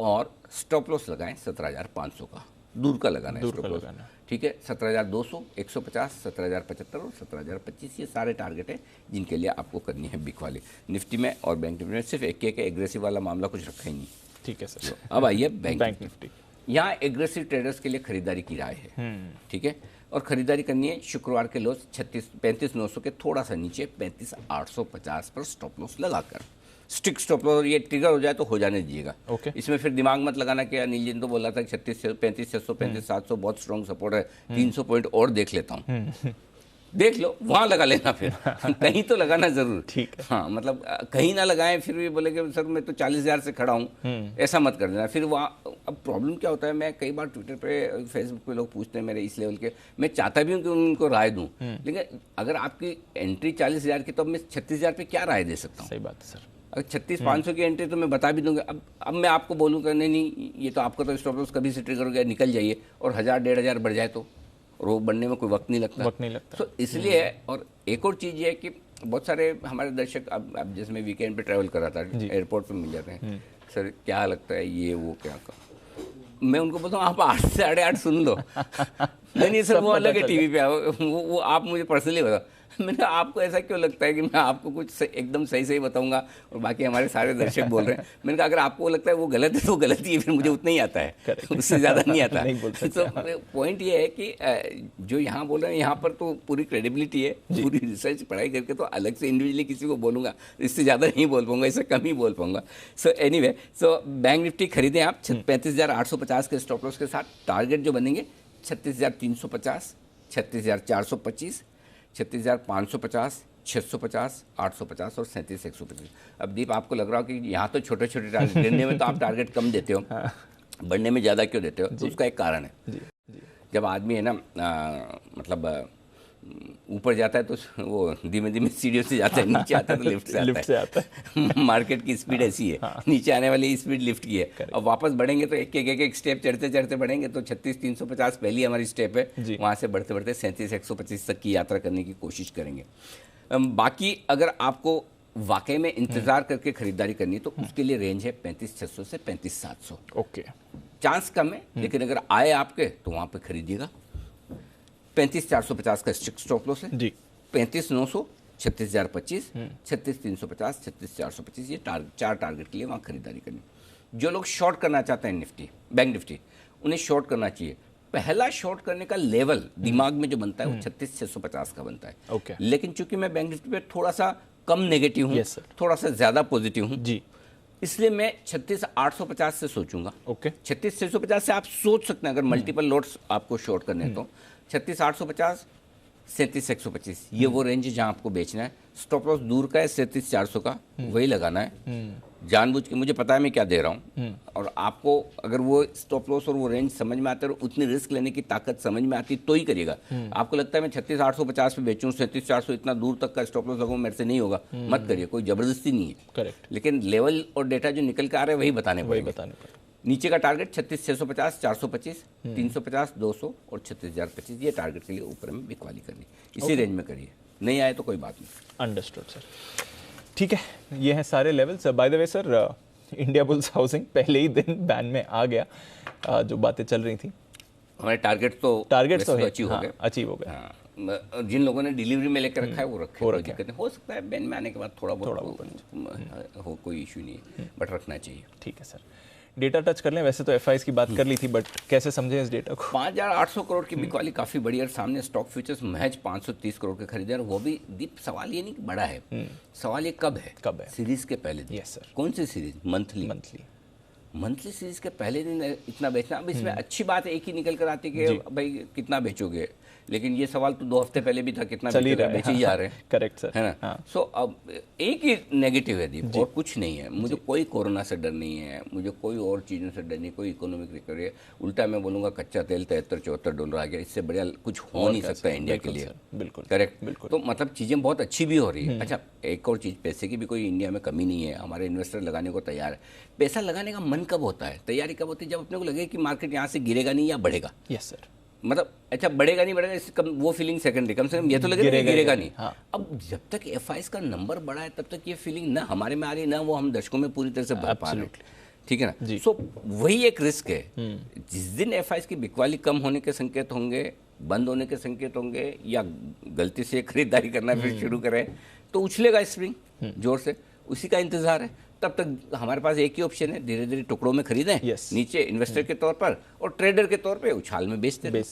और स्टॉप लॉस लगाएं 17,500 का, दूर का लगाना है स्टॉप लॉस, ठीक है? 17,200, 150, 17,075 और 17,025, ये सारे टारगेट हैं जिनके लिए आपको करनी है बिग वाले। निफ्टी में और बैंक निफ्टी में सिर्फ एक एग्रेसिव वाला मामला कुछ रखा ही नहीं। ठीक है सर, अब आइए बैंक निफ्टी। यहाँ एग्रेसिव ट्रेडर्स के लिए खरीदारी की राय है, ठीक है? और खरीदारी करनी है शुक्रवार के लॉस 35,900 के थोड़ा सा नीचे 35,850 पर स्टॉप लॉस लगाकर। स्ट्रिक्ट स्टॉप लॉस, ये ट्रिगर हो जाए तो हो जाने दीजिएगा। इसमें फिर दिमाग मत लगाना कि अनिल जी ने तो बोला था 36,600, 35,600, 35,700 बहुत स्ट्रॉन्ग सपोर्ट है, 300 पॉइंट और देख लेता हूँ। देख लो, वहाँ लगा लेना, फिर कहीं तो लगाना जरूर, ठीक है? हाँ, मतलब कहीं ना लगाएं फिर भी बोले कि सर मैं तो 40,000 से खड़ा हूँ, ऐसा मत कर देना। फिर वहाँ अब प्रॉब्लम क्या होता है, मैं कई बार ट्विटर पे, फेसबुक पे लोग पूछते हैं मेरे इस लेवल के, मैं चाहता भी हूँ कि उनको राय दूँ, लेकिन अगर आपकी एंट्री 40,000 की तो अब मैं 36,000 पे क्या राय दे सकता हूँ? सही बात है सर। अगर 36,500 की एंट्री तो मैं बता भी दूंगा। अब मैं आपको बोलूँगा नहीं, ये तो आपका तो स्टॉप लॉस कभी से ट्रिगर हो गया, निकल जाइए, और 1,000-1,500 बढ़ जाए तो, और वो बनने में कोई वक्त नहीं लगता। तो इसलिए है। और एक और चीज़ ये है कि बहुत सारे हमारे दर्शक, अब जैसे मैं वीकेंड पे ट्रैवल कर रहा था, एयरपोर्ट पे मिल जाते हैं, सर क्या लगता है ये वो क्या का, मैं उनको बोलता हूँ आप 8 से 8:30 सुन लो। नहीं सर वो अलग है, टीवी पे वो आप मुझे पर्सनली बताओ। मैंने आपको ऐसा क्यों लगता है कि मैं आपको कुछ एकदम सही बताऊंगा और बाकी हमारे सारे दर्शक बोल रहे हैं? मैंने कहा अगर आपको लगता है वो गलत है तो गलत ही है, फिर मुझे उतना ही आता है, उससे ज़्यादा नहीं आता है। तो पॉइंट ये है कि जो यहाँ बोल रहे हैं यहाँ पर तो पूरी क्रेडिबिलिटी है, पूरी रिसर्च पढ़ाई करके तो अलग से इंडिविजुअली किसी को बोलूँगा, इससे ज़्यादा नहीं बोल पाऊंगा, इससे कम ही बोल पाऊंगा। So anyway, so bank Nifty खरीदें आप 35,850 के स्टॉप लॉस के साथ। टारगेट जो बनेंगे 36,350, 36,425, 36,550, 650, 850 और 37,125। अब दीप आपको लग रहा हो कि यहाँ तो छोटे छोटे टारगेट, गिनने में तो आप टारगेट कम देते हो, बढ़ने में ज़्यादा क्यों देते हो? तो उसका एक कारण है। जब आदमी है ना, मतलब ऊपर जाता है तो वो धीमे धीमे सीढ़ियों से जाता है, नीचे आता है तो लिफ्ट से आता है। मार्केट की स्पीड ऐसी है, नीचे आने वाली स्पीड लिफ्ट की है। अब वापस बढ़ेंगे तो एक स्टेप चढ़ते चढ़ते बढ़ेंगे तो 36,350 पहली हमारी स्टेप है, वहाँ से बढ़ते बढ़ते 37,125 तक की यात्रा करने की कोशिश करेंगे। बाकी अगर आपको वाकई में इंतजार करके खरीदारी करनी तो उसके लिए रेंज है 35,600 से 35,700। ओके, चांस कम है, लेकिन अगर आए आपके तो वहाँ पे खरीदिएगा। 35,450 का स्ट्रिक्ट स्टॉप लॉस है जी। 35,900, 36,025, 36,350, 36,425, ये चार टारगेट के लिए वहाँ खरीदारी करनी। जो लोग शॉर्ट करना चाहते हैं निफ्टी, बैंक निफ्टी, उन्हें शॉर्ट करना चाहिए। पहला शॉर्ट करने का लेवल दिमाग में जो बनता है वो 36,650 का बनता है। ओके। लेकिन चूंकि मैं बैंक निफ्टी पे थोड़ा सा कम नेगेटिव हूँ, थोड़ा सा ज़्यादा पॉजिटिव हूँ जी, इसलिए मैं 36,850 से सोचूंगा। ओके, 36,650 से आप सोच सकते हैं अगर मल्टीपल लॉट्स आपको शॉर्ट करने हैं तो 36,850, 37,125, ये वो रेंज है जहां आपको बेचना है। स्टॉप लॉस दूर का है 37,400 का, वही लगाना है जानबूझ के। मुझे पता है मैं क्या दे रहा हूँ, और आपको अगर वो स्टॉप लॉस और वो रेंज समझ में आता है और उतनी रिस्क लेने की ताकत समझ में आती तो ही करिएगा। आपको लगता है मैं 36,850 पे बेचूं, 37,400 इतना दूर तक का स्टॉप लॉस लगाऊं, मेरे से नहीं होगा, मत करिए, कोई जबरदस्ती नहीं है। करेक्ट। लेकिन लेवल और डेटा जो निकल के आ रहे हैं वही बताने पड़ेंगे। नीचे का टारगेट 36,650, 425, 350, 200 और 36,025, ये टारगेट के लिए ऊपर में बिकवाली करनी, इसी रेंज में करिए। नहीं आए तो कोई बात नहीं। अंडरस्टूड सर, ठीक है, ये हैं सारे levels. By the way sir, India bulls housing पहले ही दिन बैन में आ गया। जो बातें चल रही थी, हमारे टारगेट तो अचीव हो गए, अचीव हो गए। जिन लोगों ने डिलीवरी में लेकर रखा है वो रखे, कोई दिक्कत नहीं। हो सकता है बैन में आने के बाद थोड़ा बहुत हो, कोई इशू नहीं है, बट रखना चाहिए। ठीक है सर, डेटा टच कर लें। वैसे तो एफआईज की बात कर ली थी, बट कैसे समझें इस डेटा को? 5,800 करोड़ की बिकवाली काफी बड़ी है, और सामने स्टॉक फ्यूचर्स महज 530 करोड़ के खरीदे, और वो भी दीप सवाल ये नहीं बड़ा है, सवाल ये कब है सीरीज के पहले दिन। Yes sir. कौन सी सीरीज? मंथली सीरीज के पहले दिन इतना बेचना। अब इसमें अच्छी बात एक ही निकल कर आती है कि भाई कितना बेचोगे, लेकिन ये सवाल तो 2 हफ्ते पहले भी था, कितना बेचे ही जा रहे हैं। करेक्ट सर, है ना। सो अब एक ही नेगेटिव है दीप, और कुछ नहीं है। मुझे कोई कोरोना से डर नहीं है, मुझे कोई और चीज़ों से डर नहीं, कोई इकोनॉमिक रिकवरी है। उल्टा मैं बोलूँगा कच्चा तेल $73-74 आ गया, इससे बढ़िया कुछ हो नहीं सकता इंडिया के लिए। बिल्कुल करेक्ट, बिल्कुल। तो मतलब चीज़ें बहुत अच्छी भी हो रही है। अच्छा, एक और चीज़, पैसे की भी कोई इंडिया में कमी नहीं है, हमारे इन्वेस्टर लगाने को तैयार है। पैसा लगाने का मन कब होता है, तैयारी कब होती है? जब अपने को लगे कि मार्केट यहाँ से गिरेगा नहीं या बढ़ेगा। Yes sir. मतलब अच्छा, बढ़ेगा नहीं बढ़ेगा, इससे वो फीलिंग सेकेंडरी, कम से कम ये तो लगे गिरेगा नहीं। हाँ। अब जब तक एफआईएस का नंबर बढ़ा है तब तक ये फीलिंग ना हमारे में आ रही, ना वो हम दर्शकों में पूरी तरह से भर पा रहे हैं। ठीक है ना। सो वही एक रिस्क है। जिस दिन एफआईएस की बिकवाली कम होने के संकेत होंगे, बंद होने के संकेत होंगे, या गलती से खरीदारी करना फिर शुरू करें, तो उछलेगा स्प्रिंग जोर से, उसी का इंतजार है। तब तक हमारे पास एक ही ऑप्शन है, धीरे धीरे टुकड़ों में खरीदें नीचे इन्वेस्टर के तौर पर, और ट्रेडर के तौर पे उछाल में बेचते रहे,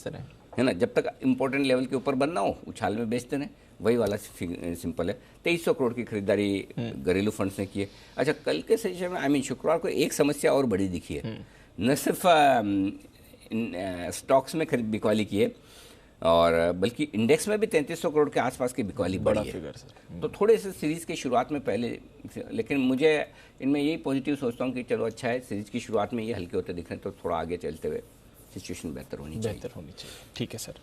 है ना। जब तक इंपॉर्टेंट लेवल के ऊपर बनना हो, उछाल में बेचते रहे, वही वाला सिंपल है। 2300 करोड़ की खरीदारी घरेलू फंड्स ने की है। अच्छा, कल के सेशन में शुक्रवार को एक समस्या और बड़ी दिखी है। न सिर्फ स्टॉक्स में बिकवाली की है, और बल्कि इंडेक्स में भी 3300 करोड़ के आसपास की बिकवाली बढ़ी है। तो थोड़े से सीरीज़ की शुरुआत में पहले, लेकिन मुझे इनमें यही पॉजिटिव सोचता हूँ कि चलो अच्छा है, सीरीज़ की शुरुआत में ये हल्के होते दिख रहे हैं, तो थोड़ा आगे चलते हुए सिचुएशन बेहतर होनी चाहिए। ठीक है सर।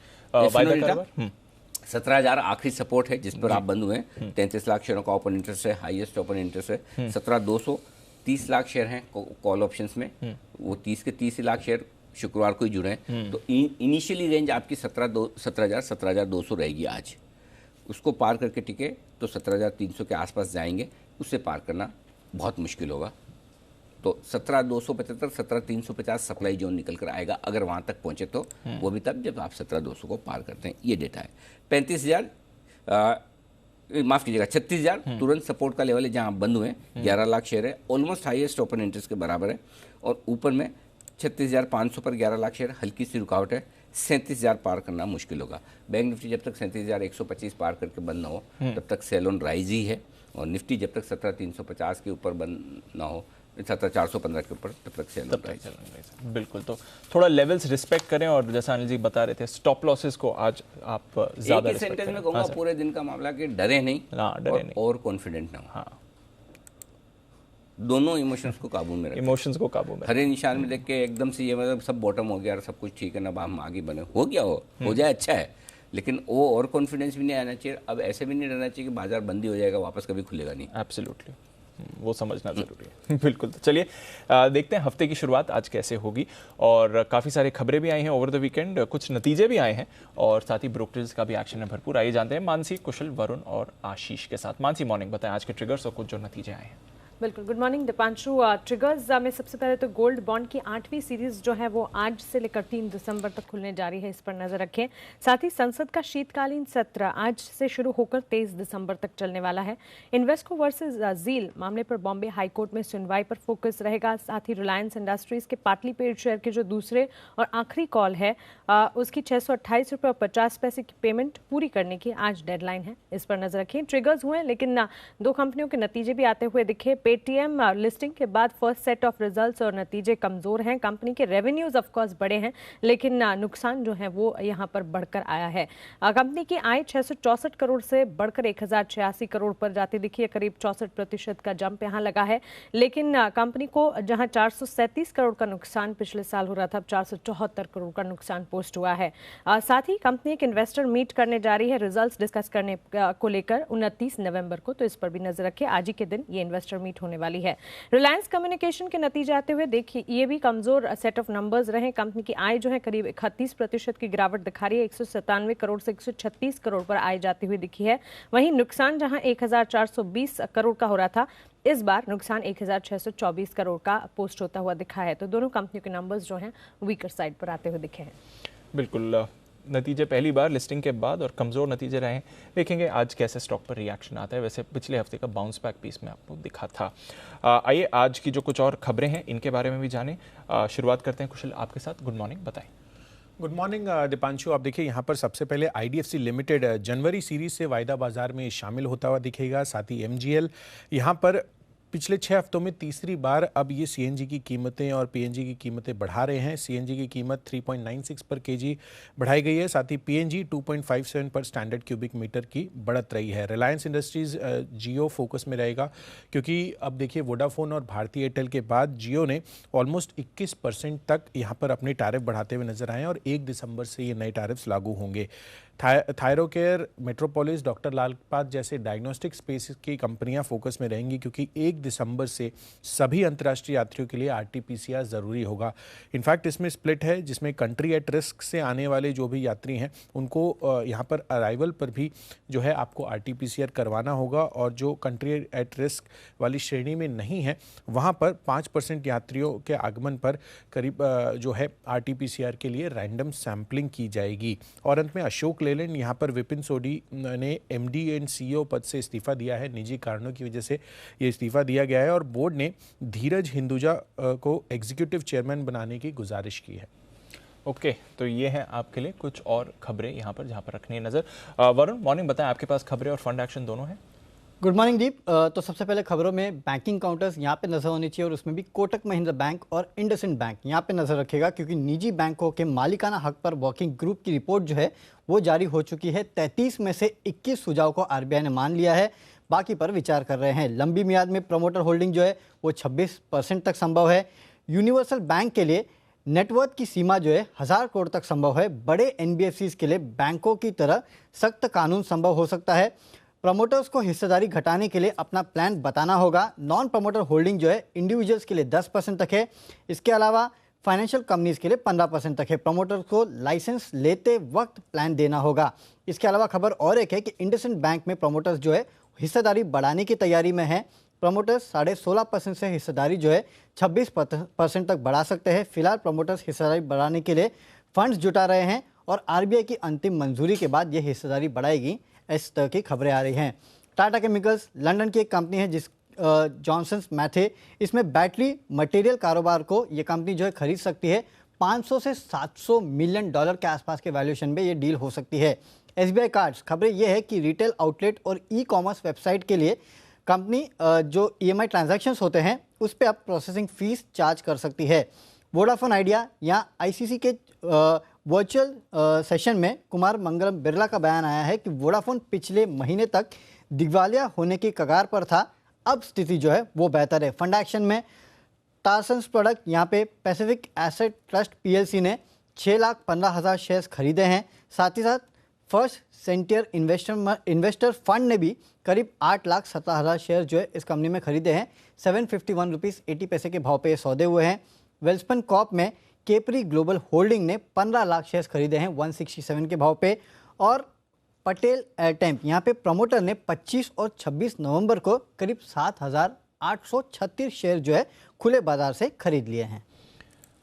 17,000 आखिरी सपोर्ट है जिस पर आप बंद हुए हैं। 33 लाख शेयरों का ओपन इंटरेस्ट है, हाईएस्ट ओपन इंटरेस्ट है। 17,200, 30 लाख शेयर हैं कॉल ऑप्शंस में, वो 30 के 30 लाख शेयर शुक्रवार को ही जुड़े हैं। तो इनिशियली रेंज आपकी 17,200 रहेगी आज। उसको पार करके टिके तो 17,300 के आसपास जाएंगे, उससे पार करना बहुत मुश्किल होगा। तो 17,275, 17,350 सप्लाई जोन निकल कर आएगा, अगर वहाँ तक पहुँचे तो। वो भी तब जब आप 17,200 को पार करते हैं। ये डेटा है। 35,000, माफ़ कीजिएगा 36,000 तुरंत सपोर्ट का लेवल है जहाँ आप बंद हुए हैं। 11 लाख शेयर है, ऑलमोस्ट हाईएस्ट ओपन इंटरेस्ट के बराबर है। और ऊपर में 36,500 पर 11 लाख शेयर, हल्की सी रुकावट है। 37,000 पार करना मुश्किल होगा। बैंक निफ्टी जब तक 37,125 पार करके बंद ना हो तब तक सेल ऑन राइज ही है, और निफ्टी जब तक 17,350 के ऊपर बंद ना हो, 17,415 के ऊपर, तब तक सेल ऑन राइज। बिल्कुल। तो थोड़ा लेवल्स रिस्पेक्ट करें, और जैसा अनिल जी बता रहे थे, स्टॉप लॉसेस को आज आप ज्यादा एक सेंटेंस में कहूँगा पूरे दिन का मामला कि डरे नहीं, और कॉन्फिडेंट ना हो। हाँ, दोनों इमोशंस को काबू में रखें। इमोशंस को काबू में, हरे निशान में देख के एकदम से ये मतलब सब बॉटम हो गया और सब कुछ ठीक है ना, हम आगे बने, हो गया हो जाए अच्छा है, बिल्कुल। वो ओवर कॉन्फिडेंस भी नहीं आना चाहिए। अब ऐसे भी नहीं रहना चाहिए कि बाजार बंद ही हो जाएगा, वापस कभी खुलेगा नहीं। एब्सोल्युटली, वो समझना जरूरी है। बिल्कुल। तो चलिए देखते हैं हफ्ते की शुरुआत आज कैसे होगी, और काफ़ी सारी खबरें भी आई हैं ओवर द वीकेंड, कुछ नतीजे भी आए हैं, और साथ ही ब्रोकरेज का भी एक्शन है भरपूर। आइए जानते हैं मानसी, कुशल, वरुण और आशीष के साथ। मानसी, मॉर्निंग, बताएं आज के ट्रिगर्स और कुछ जो नतीजे आए हैं। बिल्कुल, गुड मॉर्निंग दीपांशु। ट्रिगर्स में सबसे पहले तो गोल्ड बॉन्ड की 8वीं सीरीज जो है वो आज से लेकर 3 दिसंबर तक खुलने जा रही है, इस पर नजर रखें। साथ ही संसद का शीतकालीन सत्र आज से शुरू होकर 23 दिसंबर तक चलने वाला है। इन्वेस्को वर्सेस झील मामले पर बॉम्बे हाईकोर्ट में सुनवाई पर फोकस रहेगा। साथ ही रिलायंस इंडस्ट्रीज के पाटली पेड शेयर के जो दूसरे और आखिरी कॉल है उसकी 628 रुपये और 50 पैसे की पेमेंट पूरी करने की आज डेडलाइन है, इस पर नजर रखें। ट्रिगर्स हुए लेकिन 2 कंपनियों के नतीजे भी आते हुए दिखे। पेटीएम लिस्टिंग के बाद फर्स्ट सेट ऑफ रिजल्ट्स और नतीजे कमजोर हैं। कंपनी के रेवेन्यूज ऑफ कोर्स बड़े हैं, लेकिन नुकसान जो है वो यहां पर बढ़कर आया है। कंपनी की आय 664 करोड़ से बढ़कर 1086 करोड़ पर जाती दिखी है, करीब 64% का जंप यहां लगा है। लेकिन कंपनी को जहां 437 करोड़ का नुकसान पिछले साल हो रहा था, अब 474 करोड़ का नुकसान पोस्ट हुआ है। साथ ही कंपनी एक इन्वेस्टर मीट करने जा रही है रिजल्ट्स डिस्कस करने को लेकर 29 नवंबर को, तो इस पर भी नजर रखिए। आज ही के दिन ये इन्वेस्टर मीट होने वाली है। रिलायंस कम्युनिकेशन के नतीजे आते हुए देखिए ये भी कमजोर सेट ऑफ नंबर्स रहे। कंपनी की आय जो है करीब 31% की गिरावट दिखा रही है, 197 करोड़ से 136 करोड़ पर आय जाती हुई दिखी है। वहीं नुकसान जहां 1420 करोड़ का हो रहा था, इस बार नुकसान 1624 करोड़ का पोस्ट होता हुआ दिखा है। तो दोनों कंपनियों के नंबर्स जो हैं वीकर साइड पर आते हुए दिखे हैं। बिल्कुल, नतीजे पहली बार लिस्टिंग के बाद और कमज़ोर नतीजे रहे हैं। देखेंगे आज कैसे स्टॉक पर रिएक्शन आता है। वैसे पिछले हफ्ते का बाउंस बैक पीस में आपको दिखा था। आइए आज की जो कुछ और खबरें हैं इनके बारे में भी जानें। शुरुआत करते हैं कुशल आपके साथ। गुड मॉर्निंग, बताएं। Good morning Deepanshu. आप देखिए यहाँ पर सबसे पहले आईडीएफसी लिमिटेड जनवरी सीरीज से वायदा बाजार में शामिल होता हुआ दिखेगा। साथ ही एमजीएल यहाँ पर पिछले 6 हफ्तों में तीसरी बार अब ये सीएनजी की कीमतें और पीएनजी की कीमतें बढ़ा रहे हैं। सीएनजी की कीमत 3.96 पर केजी बढ़ाई गई है, साथ ही पीएनजी 2.57 पर स्टैंडर्ड क्यूबिक मीटर की बढ़त रही है। रिलायंस इंडस्ट्रीज जियो फोकस में रहेगा, क्योंकि अब देखिए वोडाफोन और भारती एयरटेल के बाद जियो ने ऑलमोस्ट 21% तक यहाँ पर अपने टैरिफ बढ़ाते हुए नजर आए और 1 दिसंबर से ये नए टैरिफ्स लागू होंगे। थायरोकेयर, मेट्रोपोलिस, डॉक्टर लालपात जैसे डायग्नोस्टिक स्पेस की कंपनियां फोकस में रहेंगी, क्योंकि 1 दिसंबर से सभी अंतर्राष्ट्रीय यात्रियों के लिए आरटीपीसीआर ज़रूरी होगा। इनफैक्ट इसमें स्प्लिट है, जिसमें कंट्री एट रिस्क से आने वाले जो भी यात्री हैं उनको यहाँ पर अराइवल पर भी जो है आपको आरटीपीसीआर करवाना होगा, और जो कंट्री एट रिस्क वाली श्रेणी में नहीं है वहाँ पर 5% यात्रियों के आगमन पर करीब जो है आरटीपीसीआर के लिए रैंडम सैम्पलिंग की जाएगी। और अंत में अशोक लेलैंड, यहाँ पर विपिन सोडी ने एमडी एंड सीईओ पद से इस्तीफा दिया है। निजी कारणों की वजह से ये इस्तीफा दिया गया है और बोर्ड ने धीरज हिंदुजा को एग्जीक्यूटिव चेयरमैन बनाने की गुजारिश की है। ओके, तो ये हैं आपके लिए कुछ और खबरें यहाँ पर जहाँ पर रखनी है नज़र। वरुण, मॉर्निंग, बताएं आपके पास खबरें और फंड एक्शन दोनों हैं। गुड मॉर्निंग दीप। तो सबसे पहले खबरों में बैंकिंग काउंटर्स यहाँ पे नजर होनी चाहिए, और उसमें भी कोटक महिंद्रा बैंक और इंडसइंड बैंक यहाँ पे नजर रखेगा, क्योंकि निजी बैंकों के मालिकाना हक पर वर्किंग ग्रुप की रिपोर्ट जो है वो जारी हो चुकी है। 33 में से 21 सुझाव को आरबीआई ने मान लिया है, बाकी पर विचार कर रहे हैं। लंबी मियाद में प्रमोटर होल्डिंग जो है वो 26% तक संभव है। यूनिवर्सल बैंक के लिए नेटवर्थ की सीमा जो है 1000 करोड़ तक संभव है। बड़े एनबीएफसीज के लिए बैंकों की तरह सख्त कानून संभव हो सकता है। प्रमोटर्स को हिस्सेदारी घटाने के लिए अपना प्लान बताना होगा। नॉन प्रमोटर होल्डिंग जो है इंडिविजुअल्स के लिए 10% तक है। इसके अलावा फाइनेंशियल कंपनीज के लिए 15% तक है। प्रमोटर्स को लाइसेंस लेते वक्त प्लान देना होगा। इसके अलावा खबर और एक है कि इंडसइंड बैंक में प्रमोटर्स जो है हिस्सेदारी बढ़ाने की तैयारी में है। प्रमोटर्स 16.5% से हिस्सेदारी जो है 26% तक बढ़ा सकते हैं। फिलहाल प्रमोटर्स हिस्सेदारी बढ़ाने के लिए फंड्स जुटा रहे हैं और आरबीआई की अंतिम मंजूरी के बाद ये हिस्सेदारी बढ़ाएगी, इस तरह की खबरें आ रही हैं। टाटा केमिकल्स लंदन की एक कंपनी है जिस जॉनसन्स मैथे, इसमें बैटरी मटेरियल कारोबार को ये कंपनी जो है खरीद सकती है। 500 से 700 मिलियन डॉलर के आसपास के वैल्यूएशन में ये डील हो सकती है। एसबीआई कार्ड्स, खबरें ये है कि रिटेल आउटलेट और ई कॉमर्स वेबसाइट के लिए कंपनी जो ईएमआई ट्रांजैक्शंस होते हैं उस पर अब प्रोसेसिंग फीस चार्ज कर सकती है। वोडाफोन आइडिया या आईसीसी के वर्चुअल सेशन में कुमार मंगलम बिरला का बयान आया है कि वोडाफोन पिछले महीने तक दिवालिया होने की कगार पर था, अब स्थिति जो है वो बेहतर है। फंड एक्शन में टारसन्स प्रोडक्ट, यहाँ पे पैसिफिक एसेट ट्रस्ट पीएलसी ने 6,15,000 शेयर्स खरीदे हैं। साथ ही साथ फर्स्ट सेंटियर इन्वेस्टर फंड ने भी करीब 8,17,000 शेयर जो है इस कंपनी में खरीदे हैं। 751 रुपीज़ 80 पैसे के भाव पे ये सौदे हुए हैं। वेल्सपन कॉर्प में केपरी ग्लोबल होल्डिंग ने 15 लाख शेयर्स खरीदे हैं 167 के भाव पे। और पटेल एयरटेम्प यहाँ पे प्रमोटर ने 25 और 26 नवंबर को करीब 7,836 शेयर जो है खुले बाजार से खरीद लिए हैं।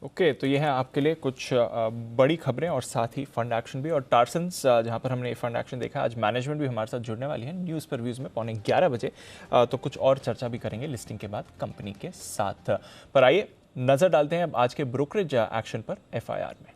ओके, तो ये है आपके लिए कुछ बड़ी खबरें और साथ ही फंड एक्शन भी। और टार्सन्स जहां पर हमने फंड एक्शन देखा, आज मैनेजमेंट भी हमारे साथ जुड़ने वाली है न्यूज़ पर व्यूज़ में 11:15 बजे। तो कुछ और चर्चा भी करेंगे लिस्टिंग के बाद कंपनी के साथ। पर आइए नज़र डालते हैं अब आज के ब्रोकरेज एक्शन पर FIR में।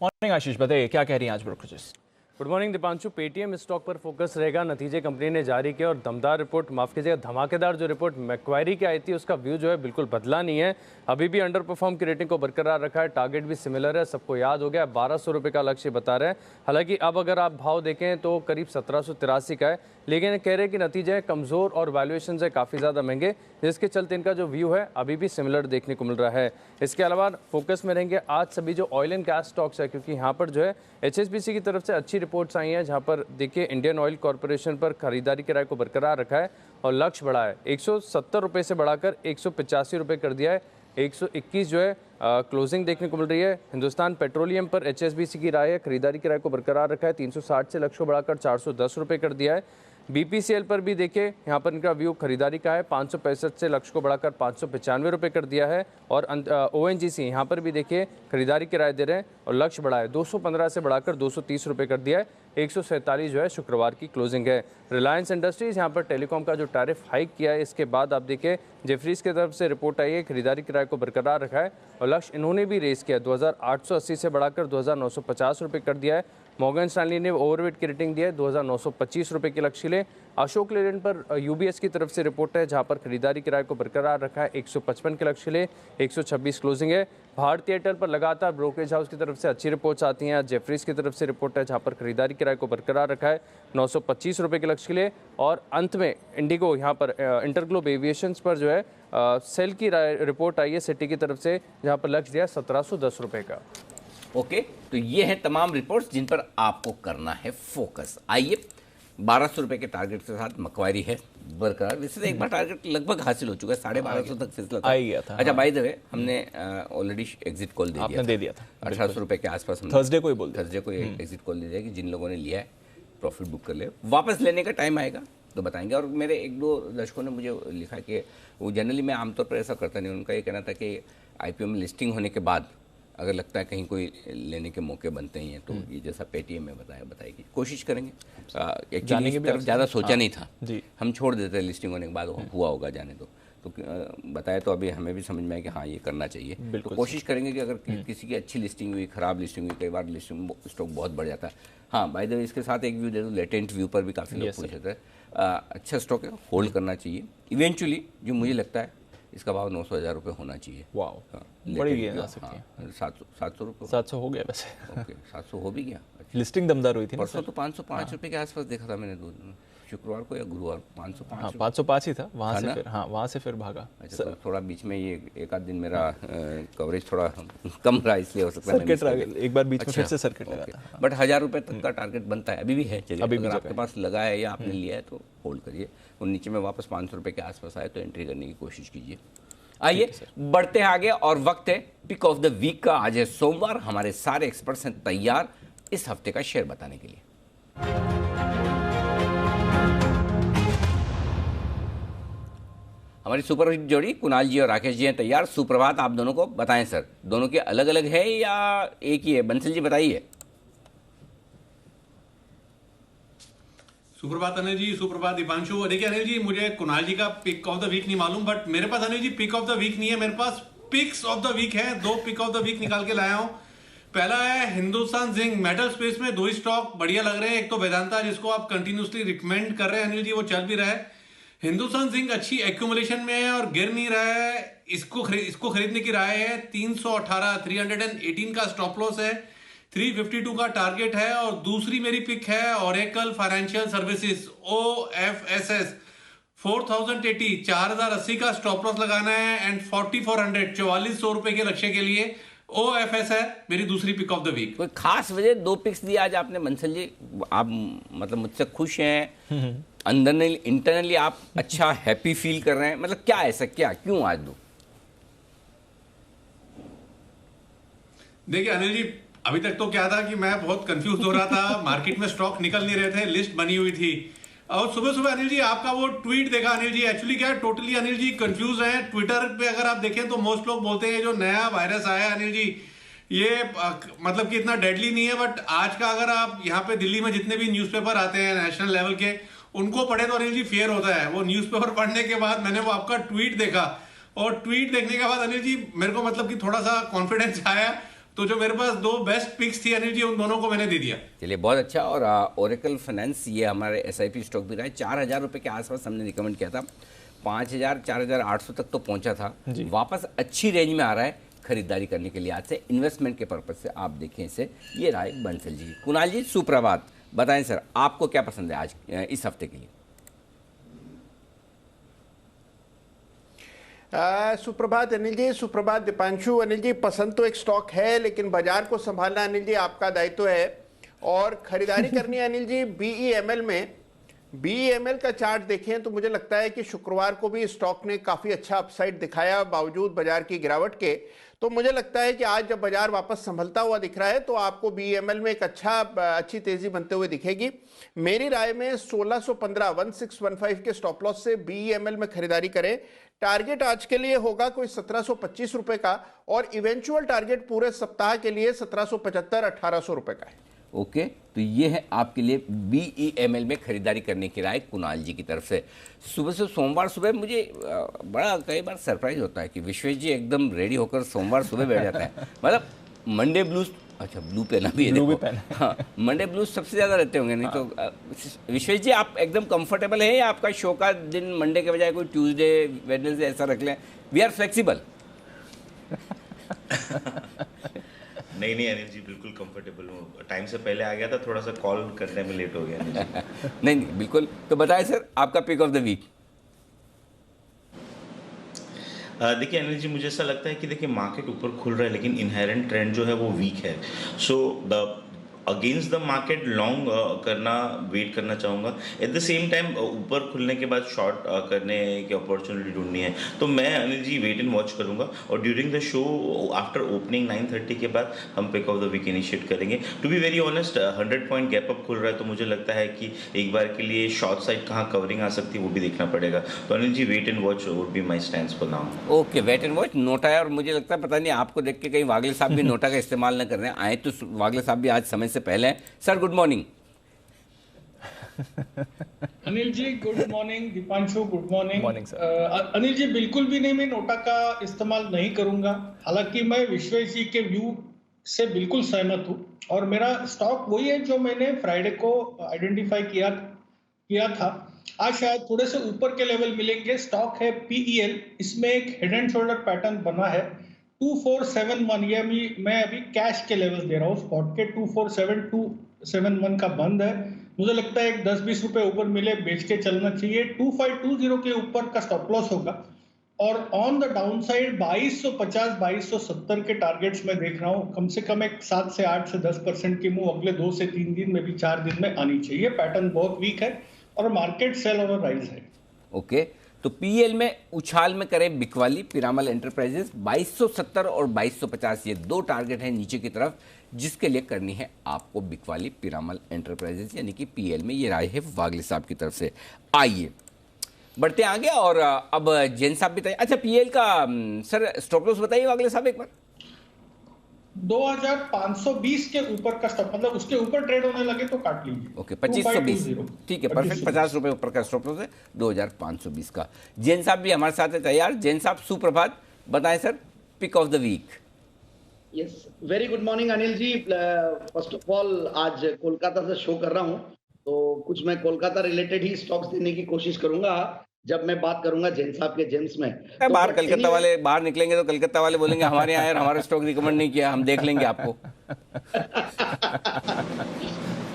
मॉर्निंग आशीष, बताइए क्या कह रही हैं आज brokerages? Good morning Deepanshu. Paytm stock पर फोकस रहेगा। नतीजे कंपनी ने जारी किए और दमदार रिपोर्ट, माफ कीजिएगा धमाकेदार जो रिपोर्ट मैक्वायरी की आई थी उसका व्यू जो है बिल्कुल बदला नहीं है। अभी भी अंडर परफॉर्म की रेटिंग को बरकरार रखा है। टारगेट भी सिमिलर है, सबको याद हो गया, 1200 रुपये का लक्ष्य बता रहे हैं। हालांकि अब अगर आप भाव देखें तो करीब 1783 का है, लेकिन कह रहे हैं कि नतीजे कमज़ोर और वैल्यूएशन है काफ़ी ज़्यादा महंगे, जिसके चलते इनका जो व्यू है अभी भी सिमिलर देखने को मिल रहा है। इसके अलावा फोकस में रहेंगे आज सभी जो ऑयल एंड गैस स्टॉक्स है, क्योंकि यहाँ पर जो है HSBC की तरफ से अच्छी रिपोर्ट्स आई हैं, जहाँ पर देखिए इंडियन ऑयल कॉरपोरेशन पर खरीदारी की राय को बरकरार रखा है और लक्ष्य बढ़ा है। 170 रुपये से बढ़ाकर 185 रुपये कर दिया है। 121 जो है क्लोजिंग देखने को मिल रही है। हिंदुस्तान पेट्रोलियम पर HSBC की राय है, खरीदारी की राय को बरकरार रखा है। 360 से लक्ष्य को बढ़ाकर 410 रुपये कर दिया है। BPCL पर भी देखिए यहाँ पर इनका व्यू खरीदारी का है, 565 से लक्ष्य को बढ़ाकर 595 रुपये कर दिया है। और ONGC यहाँ पर भी देखिए खरीदारी की राय दे रहे हैं और लक्ष्य बढ़ा है, 215 से बढ़ाकर 230 रुपये कर दिया है। 147 जो है शुक्रवार की क्लोजिंग है। रिलायंस इंडस्ट्रीज यहाँ पर टेलीकॉम का जो टैरिफ हाइक किया है, इसके बाद आप देखिए जेफरीज की तरफ से रिपोर्ट आई है, खरीदारी किराए को बरकरार रखा है और लक्ष्य इन्होंने भी रेस किया, 2880 से बढ़ाकर 2950 रुपये कर दिया है। मॉर्गन स्टैनली ने ओवरवेट की रेटिंग दी है, 2925 रुपये के लक्ष्य ले। अशोक लेलैंड पर UBS की तरफ से रिपोर्ट है, जहां पर खरीदारी किराए को बरकरार रखा है, 155 के लक्ष्य ले, 126 क्लोजिंग है। भारतीय एयरटेल पर लगातार ब्रोकरेज हाउस की तरफ से अच्छी रिपोर्ट्स आती हैं। जेफरीज की तरफ से रिपोर्ट है, जहां पर खरीदारी किराए को बरकरार रखा है, 925 रुपये के लक्ष्य ले। और अंत में इंडिगो यहाँ पर इंटरग्लोब एविएशंस पर जो है सेल की रिपोर्ट आई है सिटी की तरफ से, जहाँ पर लक्ष्य दिया 1710 रुपये का। ओके, तो ये हैं तमाम रिपोर्ट्स जिन पर आपको करना है फोकस। आइए 1200 रुपये के टारगेट के साथ मक्वारी है बरकरार। वैसे तो एक बार टारगेट लगभग हासिल हो चुका है, 1250 तक फिसला था। गया था। अच्छा, बाय द वे हमने ऑलरेडी एग्जिट कॉल दे दिया था 1800 रुपये के आसपास। थर्सडे को ही बोल थर्सडे को एग्जिट कॉल दे दिया कि जिन लोगों ने लिया है प्रॉफिट बुक कर ले। वापस लेने का टाइम आएगा तो बताएंगे। और मेरे 1-2 दर्शकों ने मुझे लिखा कि वो जनरली मैं आमतौर पर ऐसा करता नहीं, उनका ये कहना था कि IPO में लिस्टिंग होने के बाद अगर लगता है कहीं कोई लेने के मौके बनते ही हैं तो ये जैसा पेटीएम में बताएगी, कोशिश करेंगे। एक्चुअली इस तरफ ज़्यादा सोचा नहीं था जी, हम छोड़ देते हैं लिस्टिंग होने के बाद, हुआ होगा जाने दो। तो बताया तो अभी हमें भी समझ में आया कि हाँ ये करना चाहिए। तो कोशिश करेंगे कि अगर किसी की अच्छी लिस्टिंग हुई, खराब लिस्टिंग हुई, कई बार लिस्टिंग स्टॉक बहुत बढ़ जाता है। हाँ, बाय द वे इसके साथ एक व्यू दे दो, लेटेंट व्यू पर भी काफ़ी लोग पूछ रहे थे। अच्छा स्टॉक है, होल्ड करना चाहिए। इवेंचुअली जो मुझे लगता है इसका भाव 900,000 रुपये होना चाहिए। वाह, बड़ी भी जा सकती है। 700 रुपये, 700 हो गया वैसे। ओके, 700 हो भी गया। लिस्टिंग दमदार हुई थी ना परसों तो 505 रुपये के आसपास देखा था मैंने, 2 शुक्रवार को या गुरुवार को 505। हाँ, 505 ही था वहाँ से, फिर हाँ वहाँ से फिर भागा। अच्छा, तो थोड़ा बीच में ये एक आध दिन मेरा कवरेज थोड़ा कम रहा, इसलिए हो सकता है सर्किट एक बार बीच में फिर से सर्किट लगा था। बट 1000 रुपये तक का टारगेट बनता है, अभी भी है। चलिए, अगर आपके पास लगा है या आपने लिया है तो होल्ड करिए, और नीचे में वापस 500 रुपये के आसपास आए तो एंट्री करने की कोशिश कीजिए। आइए बढ़ते हैं आगे और वक्त है पिक ऑफ द वीक का। आज है सोमवार, हमारे सारे एक्सपर्ट्स हैं तैयार इस हफ्ते का शेयर बताने के लिए। हमारी सुपर जोड़ी कुणाल जी और राकेश जी हैं तैयार। सुप्रभात आप दोनों को। बताएं सर, दोनों के अलग अलग है या एक ही है? बंसल जी बताइए। सुप्रभात अनिल जी, सुप्रभात दीपांशु। देखिए अनिल जी, मुझे कुणाल जी का पिक ऑफ द वीक नहीं मालूम, बट मेरे पास Anil ji pick of the week नहीं है, मेरे पास पिक्स ऑफ द वीक है। 2 पिक ऑफ द वीक निकाल के लाया हूं। पहला है हिंदुस्तान जिंक। मेटल स्पेस में 2 ही स्टॉक बढ़िया लग रहे हैं। एक तो वेदांता, जिसको आप कंटिन्यूसली रिकमेंड कर रहे हैं अनिल जी, वो चल भी रहा है। हिंदुस्तान जिंक अच्छी एक्यूमुलेशन में है और गिर नहीं रहा है। इसको खरीदने की राय है। 318 318 का स्टॉप लॉस है, 352 का टारगेट है। और दूसरी मेरी पिक है ओरेकल फाइनेंशियल सर्विसेज, OFSS। 4080 4080 का स्टॉप लॉस लगाना है एंड 4400 4400 रुपए के लक्ष्य के लिए OFS है मेरी दूसरी पिक ऑफ द वीक। कोई खास वजह, 2 पिक्स दिया आज आपने बंसल जी, आप मतलब मुझसे खुश हैं, अंदर इंटरनली आप अच्छा हैप्पी फील कर रहे हैं, मतलब क्या ऐसा, क्या क्यों आज 2? देखिए अनिल जी, अभी तक तो क्या था कि मैं बहुत कंफ्यूज हो रहा था, मार्केट में स्टॉक निकल नहीं रहे थे, लिस्ट बनी हुई थी, और सुबह सुबह अनिल जी आपका वो ट्वीट देखा अनिल जी, एक्चुअली क्या है, टोटली अनिल जी कंफ्यूज हैं। ट्विटर पे अगर आप देखें तो मोस्ट लोग बोलते हैं जो नया वायरस आया है अनिल जी, ये मतलब कि इतना डेडली नहीं है, बट आज का अगर आप यहाँ पे दिल्ली में जितने भी न्यूज़पेपर आते हैं नेशनल लेवल के, उनको पढ़े तो अनिल जी फेयर होता है। वो न्यूज़पेपर पढ़ने के बाद मैंने वो आपका ट्वीट देखा, और ट्वीट देखने के बाद अनिल जी मेरे को मतलब कि थोड़ा सा कॉन्फिडेंस आया, तो जो मेरे पास 2 बेस्ट पिक्स थी अनिल जी, उन दोनों को मैंने दे दिया। चलिए बहुत अच्छा। और ओरेकल फाइनेंस, ये हमारे SIP स्टॉक भी रहा है, 4000 रुपये के आसपास हमने रिकमेंड किया था, 5000 4800 तक तो पहुंचा था, वापस अच्छी रेंज में आ रहा है खरीदारी करने के लिए आज से, इन्वेस्टमेंट के पर्पज से आप देखें इसे। ये रहा है बंसल जी। कुणाल जी सुप्रभात, बताएं सर आपको क्या पसंद है आज इस हफ्ते के लिए? सुप्रभात अनिल जी, सुप्रभात दीपांशु। अनिल जी, पसंद तो एक स्टॉक है, लेकिन बाजार को संभालना अनिल जी आपका दायित्व है, और खरीदारी करनी है अनिल जी BEML में। BEML का चार्ट देखें तो मुझे लगता है कि शुक्रवार को भी स्टॉक ने काफी अच्छा अपसाइड दिखाया बावजूद बाजार की गिरावट के। तो मुझे लगता है कि आज जब बाजार वापस संभलता हुआ दिख रहा है तो आपको BEML में एक अच्छी तेजी बनते हुए दिखेगी। मेरी राय में 1615 1615 के स्टॉप लॉस से BEML में खरीदारी करें। टारगेट आज के लिए होगा कोई 1725 रुपए का, और इवेंचुअल टारगेट पूरे सप्ताह के लिए 1775 1800 रुपए का है। ओके, तो ये है आपके लिए BEML में खरीदारी करने की राय कुणाल जी की तरफ से। सुबह से सोमवार सुबह मुझे बड़ा कई बार सरप्राइज होता है कि विश्वेश जी एकदम रेडी होकर सोमवार सुबह बैठ जाते हैं, मतलब मंडे ब्लूज, अच्छा ब्लू पहना भी है, ब्लू भी देखो। पहना। हाँ, मंडे ब्लूज सबसे ज़्यादा रहते होंगे, नहीं तो विश्वेश जी आप एकदम कंफर्टेबल हैं या आपका शो का दिन मंडे के बजाय कोई ट्यूसडे वेडनेसडे ऐसा रख लें? We are flexible. नहीं अनिल जी, बिल्कुल कंफर्टेबल हूँ। टाइम से पहले आ गया था, थोड़ा सा कॉल करने में लेट हो गया अनिल जी। नहीं बिल्कुल। तो बताएं सर आपका पिक ऑफ द वीक। देखिए अनिल जी, मुझे ऐसा लगता है कि देखिए मार्केट ऊपर खुल रहा है, लेकिन इनहेरेंट ट्रेंड जो है वो वीक है। So the against the market long करना, वेट करना चाहूँगा। एट द सेम टाइम ऊपर खुलने के बाद शॉर्ट करने की अपॉर्चुनिटी ढूंढनी है, तो मैं Anil ji wait and watch करूँगा, और during the show after opening 9:30 के बाद हम pick of the week initiate करेंगे। To be very honest, 100 point gap up खुल रहा है, तो मुझे लगता है कि एक बार के लिए शॉर्ट साइड कहाँ कवरिंग आ सकती है वो भी देखना पड़ेगा। तो Anil ji wait and watch would be my stand for now. Okay, wait and watch नोटा है। और मुझे लगता है पता नहीं आपको देख के कहीं वागले साहब भी नोटा का इस्तेमाल न कर रहे हैं, आए तो वागले साहब भी आज समय से पहले हैं। Sir good morning. Anil ji good morning, Deepanshu good morning. Morning sir. Anil ji बिल्कुल भी नहीं, मैं नोटा का इस्तेमाल नहीं करूंगा। हालांकि मैं विश्वेश जी के व्यू से बिल्कुल सहमत हूं, और मेरा स्टॉक वही है जो मैंने फ्राइडे को आइडेंटिफाई किया था। आज शायद थोड़े से ऊपर के लेवल मिलेंगे। स्टॉक है PEL, इसमें एक हेड एंड शोल्डर पैटर्न बना है 2471। ये मैं अभी कैश के लेवल दे रहा हूँ, स्पॉट के 247271 का बंद है। मुझे लगता है एक 10-20 रुपए ऊपर मिले बेच के चलना चाहिए। 2520 के ऊपर का स्टॉप लॉस होगा, और ऑन द डाउन साइड 2250 2270 के टारगेट्स में देख रहा हूँ। कम से कम एक 7 से 8 से 10% की मूव अगले 2 से 3 दिन में भी 4 दिन में आनी चाहिए। पैटर्न बहुत वीक है और मार्केट सेल और राइज है। ओके, तो PEL में उछाल में करें बिकवाली पिरामल एंटरप्राइजेस 2270 और 2250, ये 2 टारगेट हैं नीचे की तरफ जिसके लिए करनी है आपको बिकवाली पिरामल एंटरप्राइजेस यानी कि PEL में। ये राय है वागले साहब की तरफ से। आइए बढ़ते आगे, और अब जैन साहब बताइए। अच्छा PEL का सर स्टॉप लॉस बताइए वागले साहब एक बार। 2520 के ऊपर का स्टॉप, मतलब उसके ऊपर ट्रेड होने लगे तो काट लीजिए। ओके, 2520, ठीक है, परफेक्ट। 50 रुपए ऊपर का स्टॉप लॉस है 2520 का। जैन साहब भी हमारे साथ है तैयार। जैन साहब सुप्रभात, बताएं sir pick of the week. Yes, very good morning Anil ji. First of all आज कोलकाता से शो कर रहा हूं, तो कुछ मैं कोलकाता रिलेटेड ही स्टॉक्स देने की कोशिश करूंगा जब मैं बात करूंगा जैन साहब के जेम्स में। तो बाहर कलकत्ता वाले बाहर निकलेंगे तो कलकत्ता वाले बोलेंगे हमारे यहाँ यार हमारा स्टॉक रिकमेंड नहीं किया, हम देख लेंगे आपको।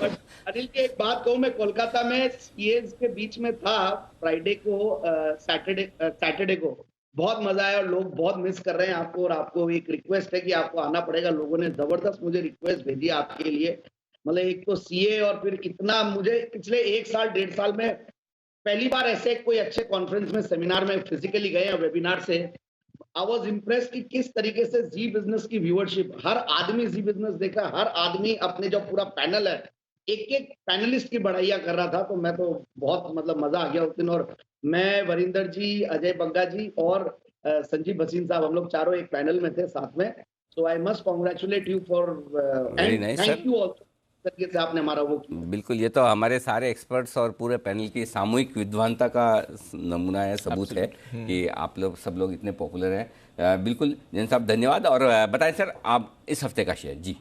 अनिल की एक बात कहूँ, मैं कोलकाता में सीएज के बीच में था फ्राइडे को, सैटरडे को। बहुत मजा आया और लोग बहुत मिस कर रहे हैं आपको, और आपको एक रिक्वेस्ट है कि आपको आना पड़ेगा। लोगों ने जबरदस्त मुझे रिक्वेस्ट भेजी आपके लिए। मतलब एक तो सीए और फिर इतना, मुझे पिछले 1 साल 1.5 साल में पहली बार ऐसे कोई अच्छे कॉन्फ्रेंस में, सेमिनार में फिजिकली गए या वेबिनार से, आई वॉज इम्प्रेस कि किस तरीके से जी बिजनेस की व्यूअरशिप, हर आदमी जी बिजनेस देखा, हर आदमी अपने जो पूरा पैनल है, एक एक पैनलिस्ट की बढ़ाइया कर रहा था। तो मैं तो बहुत मतलब मजा आ गया उस दिन। और मैं, वरिंदर जी, अजय बग्गा जी और संजीव भसीन साहब, हम लोग चारों एक पैनल में थे साथ में। So I must congratulate you for, and thank you also तरीके से आपने हमारा वो किया। बिल्कुल, ये तो हमारे सारे एक्सपर्ट्स और पूरे पैनल की सामूहिक विद्वानता का नमूना है, सबूत है कि आप लोग सब लोग इतने पॉपुलर हैं। बिल्कुल जैन साहब, धन्यवाद। और बताएं सर, आप इस हफ्ते का शेयर जी।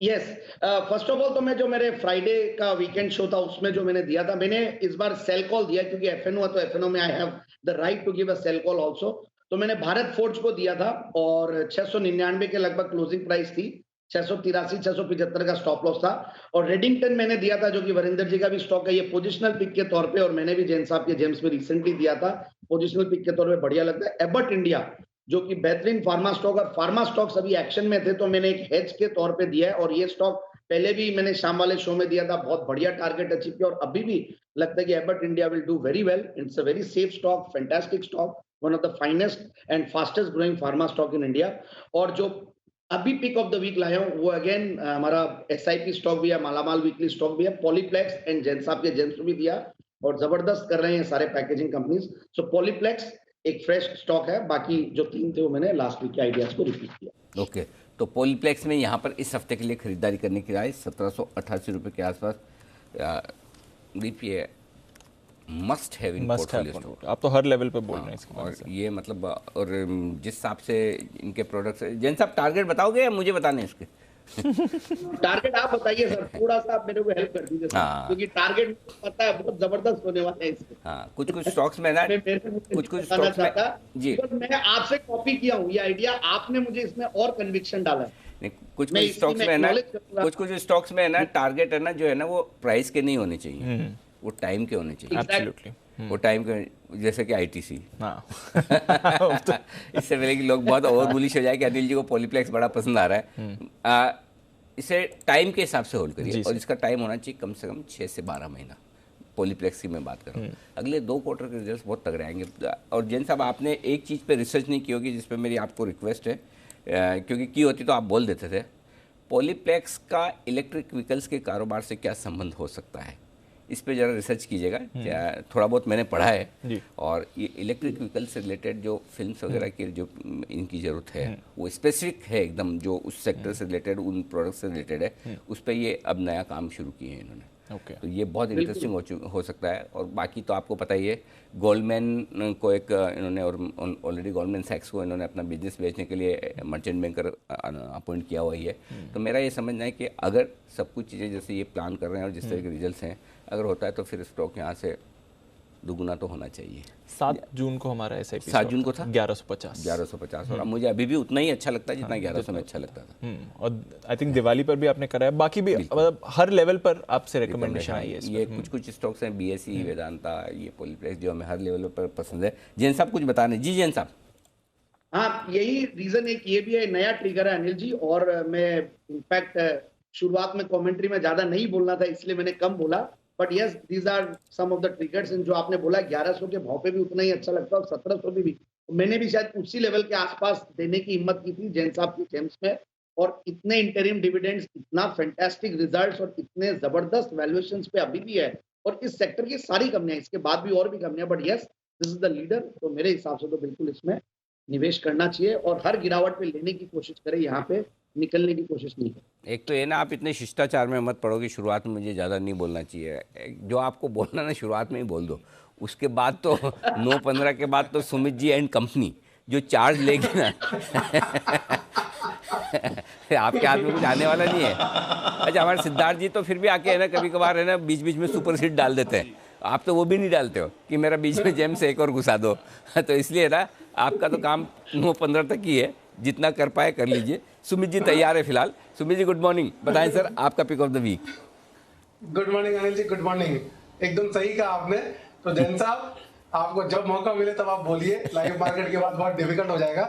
यस, फर्स्ट ऑफ ऑल तो मैं जो मेरे फ्राइडे का वीकेंड शो था उसमें जो मैंने दिया था, मैंने इस बार सेल कॉल दिया क्योंकि एफएनओ है, तो एफएनओ में I have the right to give a sell call also. तो मैंने भारत फोर्ज को दिया था और 699 के लगभग क्लोजिंग प्राइस थी, 683 675 का स्टॉप लॉस था। और रेडिंगटन मैंने दिया था जो कि वरिंदर जी का भी स्टॉक है, ये पोजिशनल पिक के तौर पे, और मैंने भी जैन साहब के जेम्स में रिसेंटली दिया था, पोजिशनल पिक के तौर पे बढ़िया लगता है। एबट इंडिया जो कि बेहतरीन फार्मा स्टॉक, और फार्मा स्टॉक्स अभी एक्शन में थे तो मैंने एक हेज के तौर पे दिया है। और ये स्टॉक पहले भी मैंने शाम वाले शो में दिया था, बहुत बढ़िया टारगेट अचीव किया, और अभी भी लगता है कि Abbott India will do very well. It's a very safe stock, fantastic stock, one of the finest and fastest growing pharma stock in India. और जो अभी पिक ऑफ द वीक लाया हूं वो अगेन हमारा एसआईपी स्टॉक भी है, मालामाल वीकली स्टॉक भी है, पॉलीप्लेक्स एंड जैन साहब के जेम्स भी दिया, और जबरदस्त कर रहे हैं सारे पैकेजिंग कंपनीज। सो पॉलीप्लेक्स एक फ्रेश स्टॉक है, बाकी जो 3 थे वो मैंने लास्ट वीक के आइडियाज को रिपीट किया। ओके, तो पॉलीप्लेक्स में यहाँ पर इस हफ्ते के लिए खरीदारी करने की राय 1788 रुपये के आसपास। ये मस्ट हैव इन पोर्टफोलियो। आप तो हर लेवल पे बोल रहे हैं इसके और ये मतलब, और जिस हिसाब से इनके प्रोडक्ट्स, जैन साहब टारगेट बताओगे या मुझे बताने इसके? टारगेट आप बताइए सर, थोड़ा सा आप मेरे को हेल्प कर दीजिए क्योंकि टारगेट पता है बहुत जबरदस्त होने वाला है इसके। हाँ, कुछ स्टॉक्स में ना, कुछ स्टॉक्स में जी, मैं आपसे कॉपी किया हूँ ये आइडिया, आपने मुझे इसमें और कन्विक्शन डाला है। कुछ स्टॉक्स में है ना, कुछ स्टॉक्स में है ना, टारगेट है ना जो है ना, वो प्राइस के नहीं होने चाहिए, वो टाइम के होने चाहिए। एब्सोल्युटली, वो टाइम के, जैसे कि आईटीसी। हाँ इससे पहले कि लोग बहुत ओवर बुलिश हो जाए कि अनिल जी को पॉलीप्लेक्स बड़ा पसंद आ रहा है, इसे टाइम के हिसाब से होल्ड करिए, और इसका टाइम होना चाहिए कम से कम 6 से 12 महीना। पॉलीप्लेक्स की मैं बात कर रहा हूँ, अगले 2 क्वार्टर के रिजल्ट बहुत तगड़े आएंगे। और जैन साहब, आपने एक चीज़ पे रिसर्च नहीं की होगी जिस पे मेरी आपको रिक्वेस्ट है, क्योंकि की होती तो आप बोल देते थे। पॉलीप्लेक्स का इलेक्ट्रिक व्हीकल्स के कारोबार से क्या संबंध हो सकता है, इस पे ज़रा रिसर्च कीजिएगा। थोड़ा बहुत मैंने पढ़ा है, और ये इलेक्ट्रिक व्हीकल से रिलेटेड जो फिल्म्स वगैरह की जो इनकी ज़रूरत है वो स्पेसिफिक है एकदम, जो उस सेक्टर से रिलेटेड, उन प्रोडक्ट से रिलेटेड है, उस पर ये अब नया काम शुरू किए हैं इन्होंने। तो ये बहुत इंटरेस्टिंग हो सकता है। और बाकी तो आपको पता ही है, गोल्डमैन को एक इन्होंने, और ऑलरेडी गोल्डमैन सैक्स को इन्होंने अपना बिजनेस बेचने के लिए मर्चेंट बैंकर अपॉइंट किया हुआ ही है। तो मेरा ये समझना है कि अगर सब कुछ चीज़ें जैसे ये प्लान कर रहे हैं और जिस तरह के रिजल्ट्स हैं अगर होता है, तो फिर स्टॉक यहाँ से दुगुना तो होना चाहिए। 7 जून को हमारा एसआईपी 7 जून को था 1150, और मुझे अभी भी उतना ही अच्छा लगता है जितना 1100 में अच्छा लगता था। और आई थिंक दिवाली पर भी आपने कराया, बाकी भी मतलब हर लेवल पर आपसे रिकमेंडेशन आई है। ये कुछ स्टॉक्स हैं, बीएसई, वेदांता, ये पॉलीप्लेक्स, जो हमें हर लेवल पर पसंद है। जैन साहब कुछ बताने। जी जैन साहब। हाँ, यही रीजन एक ये भी है, नया ट्रिगर है अनिल जी, और मैं इनफैक्ट शुरुआत में कमेंट्री में ज्यादा नहीं बोलना था इसलिए मैंने कम बोला, but yes these are some of the triggers. जो आपने बोला 1100 के भाव पे भी उतना ही अच्छा लगता है, और 1700 भी मैंने भी शायद उसी लेवल के आसपास देने की हिम्मत की थी जैन साहब की जेम्स में। और इतने इंटरिम डिविडेंड्स, इतना फैंटास्टिक रिजल्ट्स, और इतने जबरदस्त वैल्यूएशंस पे अभी भी है, और इस सेक्टर की सारी कंपनियां, इसके बाद भी और भी कंपनियां, but yes this is the leader. तो मेरे हिसाब से तो बिल्कुल इसमें निवेश करना चाहिए, और हर गिरावट पे लेने की कोशिश करें, यहाँ पे निकलने की कोशिश नहीं करें। एक तो ये ना, आप इतने शिष्टाचार में मत पड़ो कि शुरुआत में मुझे ज़्यादा नहीं बोलना चाहिए। जो आपको बोलना ना शुरुआत में ही बोल दो, उसके बाद तो 9-15 के बाद तो सुमित जी एंड कंपनी जो चार्ज लेगी ना आपके हाथ में कुछ आने वाला नहीं है। अच्छा, हमारे सिद्धार्थ जी तो फिर भी आके है ना, कभी कभार है ना, बीच बीच में सुपर सीट डाल देते हैं। आप तो वो भी नहीं डालते हो कि मेरा बीच में जेम्स एक और घुसा दो। तो इसलिए ना, आपका तो काम 9-15 तक ही है, जितना कर पाए कर लीजिए। सुमित जी तैयार है फिलहाल। सुमित जी गुड मॉर्निंग, बताएं सर आपका pick of the week. Good morning Anil ji, good morning. एकदम सही कहा आपने। तो जैन साहब, आपको जब मौका मिले तब आप बोलिए, लाइव मार्केट के बाद बहुत डिफिकल्ट हो जाएगा।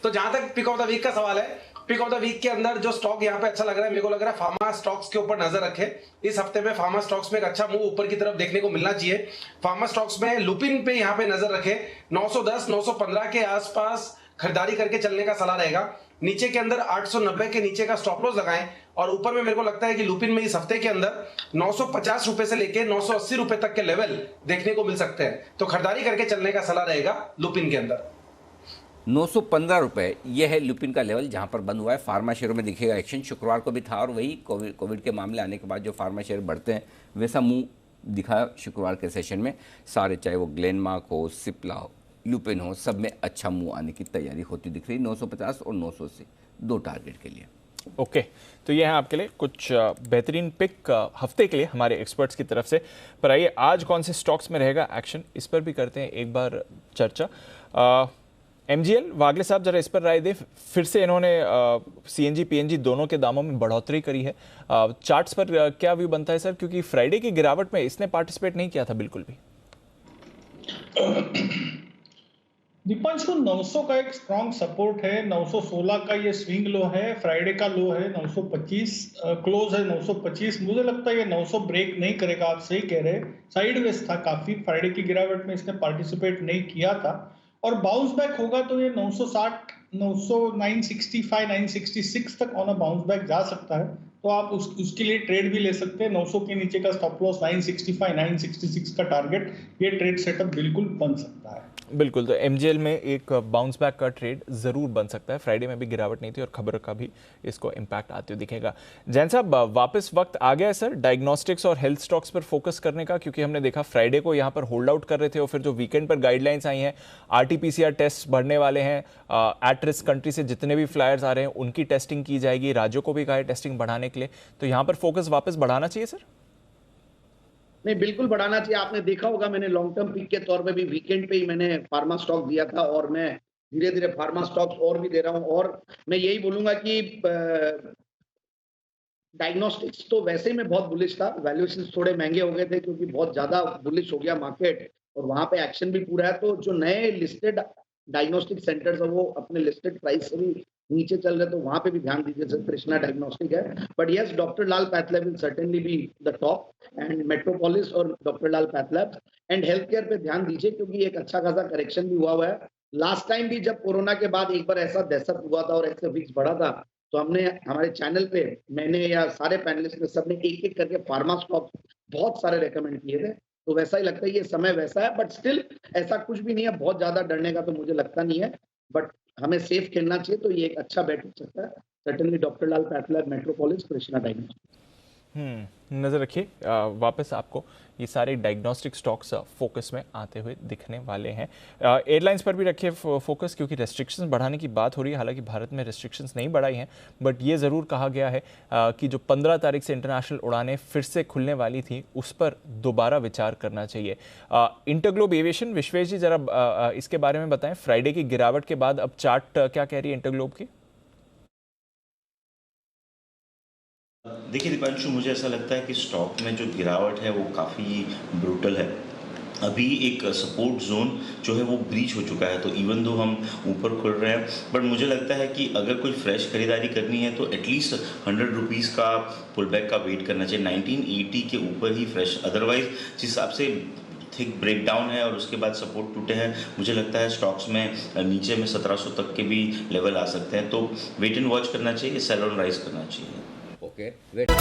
तो जहां तक पिक ऑफ द वीक का सवाल है, पिक ऑफ द वीक के अंदर जो स्टॉक यहाँ पे अच्छा लग रहा है, मेरे को लग रहा है फार्मा स्टॉक्स के ऊपर नजर रखे। इस हफ्ते में फार्मा स्टॉक्स में एक अच्छा मूव ऊपर की तरफ देखने को मिलना चाहिए। फार्मा स्टॉक्स में लुपिन पे यहाँ पे नजर रखे, 910 915 के आसपास खरीदारी करके चलने का सलाह रहेगा। नीचे के अंदर 890 के नीचे का स्टॉप लॉस लगाएं, और ऊपर में मेरे को लगता है कि लुपिन में इस हफ्ते के अंदर 950 रुपए से लेके 980 रुपए तक के लेवल देखने को मिल सकते हैं। तो खरीदारी करके चलने का सलाह रहेगा लुपिन के अंदर। 915 रुपये यह है लुपिन का लेवल जहां पर बंद हुआ है। फार्मा शेयरों में दिखेगा एक्शन, शुक्रवार को भी था, और वही कोविड के मामले आने के बाद जो फार्मा शेयर बढ़ते हैं वैसा मुंह दिखा शुक्रवार के सेशन में। सारे, चाहे वो ग्लेनमार्क हो, सिप्ला हो, लुपिन हो, सब में अच्छा मुंह आने की तैयारी होती दिख रही। 950 और 980 दो टारगेट के लिए। ओके, तो ये है आपके लिए कुछ बेहतरीन पिक हफ्ते के लिए हमारे एक्सपर्ट्स की तरफ से। पर आइए आज कौन से स्टॉक्स में रहेगा एक्शन, इस पर भी करते हैं एक बार चर्चा। MGL वागले साहब जरा इस पर राय दे। फिर से इन्होंने CNG PNG दोनों के दामों में बढ़ोतरी करी है। चार्ट्स पर क्या व्यू बनता है सर, क्योंकि फ्राइडे की गिरावट में इसने पार्टिसिपेट नहीं किया था बिल्कुल भी। दीपांशु, 900 का एक स्ट्रॉन्ग सपोर्ट है, 916 का ये स्विंग लो है, फ्राइडे का लो है 925, क्लोज है 925। मुझे लगता है ये 900 ब्रेक नहीं करेगा। आप सही कह रहे हैं, साइडवेज था काफी, फ्राइडे की गिरावट में इसने पार्टिसिपेट नहीं किया था, और बाउंस बैक होगा तो ये 960, 965, 966 तक ऑन अ बाउंस बैक जा सकता है। तो आप उसके लिए ट्रेड भी ले सकते हैं। 900 के नीचे का स्टॉप लॉस 965, 966 का टारगेट, ये ट्रेड सेटअप बिल्कुल बन सकता है। बिल्कुल, तो MGL में एक बाउंस बैक का ट्रेड जरूर बन सकता है। फ्राइडे में भी गिरावट नहीं थी और खबर का भी इसको इम्पैक्ट आते हुए दिखेगा। जैन साहब, वापस वक्त आ गया है सर डायग्नोस्टिक्स और हेल्थ स्टॉक्स पर फोकस करने का, क्योंकि हमने देखा फ्राइडे को यहाँ पर होल्ड आउट कर रहे थे, और फिर जो वीकेंड पर गाइडलाइंस आई हैं, RT-PCR टेस्ट बढ़ने वाले हैं, एट रिस्क कंट्री से जितने भी फ्लायर्स आ रहे हैं उनकी टेस्टिंग की जाएगी, राज्यों को भी कहा है टेस्टिंग बढ़ाने के लिए। तो यहाँ पर फोकस वापस बढ़ाना चाहिए सर? नहीं, बिल्कुल बढ़ाना चाहिए। आपने देखा होगा, मैंने लॉन्ग टर्म पिक के तौर पे भी वीकेंड पे ही मैंने फार्मा स्टॉक दिया था, और मैं धीरे धीरे फार्मा स्टॉक्स और भी दे रहा हूं। और मैं यही बोलूंगा कि डायग्नोस्टिक्स तो वैसे ही मैं बहुत बुलिश था, वैल्यूएशन थोड़े महंगे हो गए थे क्योंकि बहुत ज्यादा बुलिश हो गया मार्केट, और वहां पे एक्शन भी पूरा है। तो जो नए लिस्टेड डायग्नोस्टिक सेंटर्स है वो अपने लिस्टेड प्राइस से भी नीचे चल रहे, तो वहां पे भी ध्यान दीजिए। सर, कृष्णा डायग्नोस्टिक है, but yes, doctor Lal PathLab will certainly be the top, and Metropolis और doctor Lal PathLab and health care पे ध्यान दीजिए, क्योंकि एक अच्छा खासा करेक्शन भी हुआ है। लास्ट टाइम भी जब कोरोना के बाद एक बार ऐसा दहशत हुआ था और ऐसे विक्स बढ़ा था, तो हमने हमारे चैनल पे, मैंने या सारे पैनलिस्ट ने, सबने एक एक करके फार्मा स्टॉक बहुत सारे रेकमेंड किए थे। तो वैसा ही लगता है, ये समय वैसा है, बट स्टिल ऐसा कुछ भी नहीं है बहुत ज्यादा डरने का, तो मुझे लगता नहीं है, बट हमें सेफ खेलना चाहिए। तो ये एक अच्छा बेट हो सकता है, certainly doctor Lal path lab, metropolis, Krishna diagnostic. नजर रखिए, वापस आपको ये सारे डायग्नोस्टिक स्टॉक्स फोकस में आते हुए दिखने वाले हैं। एयरलाइंस पर भी रखिए फोकस, क्योंकि रेस्ट्रिक्शंस बढ़ाने की बात हो रही है। हालांकि भारत में रेस्ट्रिक्शंस नहीं बढ़ाई हैं, बट ये ज़रूर कहा गया है कि जो 15 तारीख से इंटरनेशनल उड़ानें फिर से खुलने वाली थी, उस पर दोबारा विचार करना चाहिए। इंटरग्लोब एविएशन, विश्वेश जी जरा इसके बारे में बताएं। फ्राइडे की गिरावट के बाद अब चार्ट क्या कह रही है इंटरग्लोब की? देखिए दीपांशु, मुझे ऐसा लगता है कि स्टॉक में जो गिरावट है वो काफ़ी ब्रूटल है। अभी एक सपोर्ट जोन जो है वो ब्रीच हो चुका है, तो इवन दो हम ऊपर खुल रहे हैं, बट मुझे लगता है कि अगर कोई फ्रेश खरीदारी करनी है तो एटलीस्ट 100 रुपीज़ का पुल बैक का वेट करना चाहिए। 1980 के ऊपर ही फ्रेश, अदरवाइज जिस हिसाब से थिक ब्रेकडाउन है और उसके बाद सपोर्ट टूटे हैं, मुझे लगता है स्टॉक्स में नीचे में 1700 तक के भी लेवल आ सकते हैं। तो वेट एंड वॉच करना चाहिए, सेल ऑन राइज करना चाहिए। Okay, wait.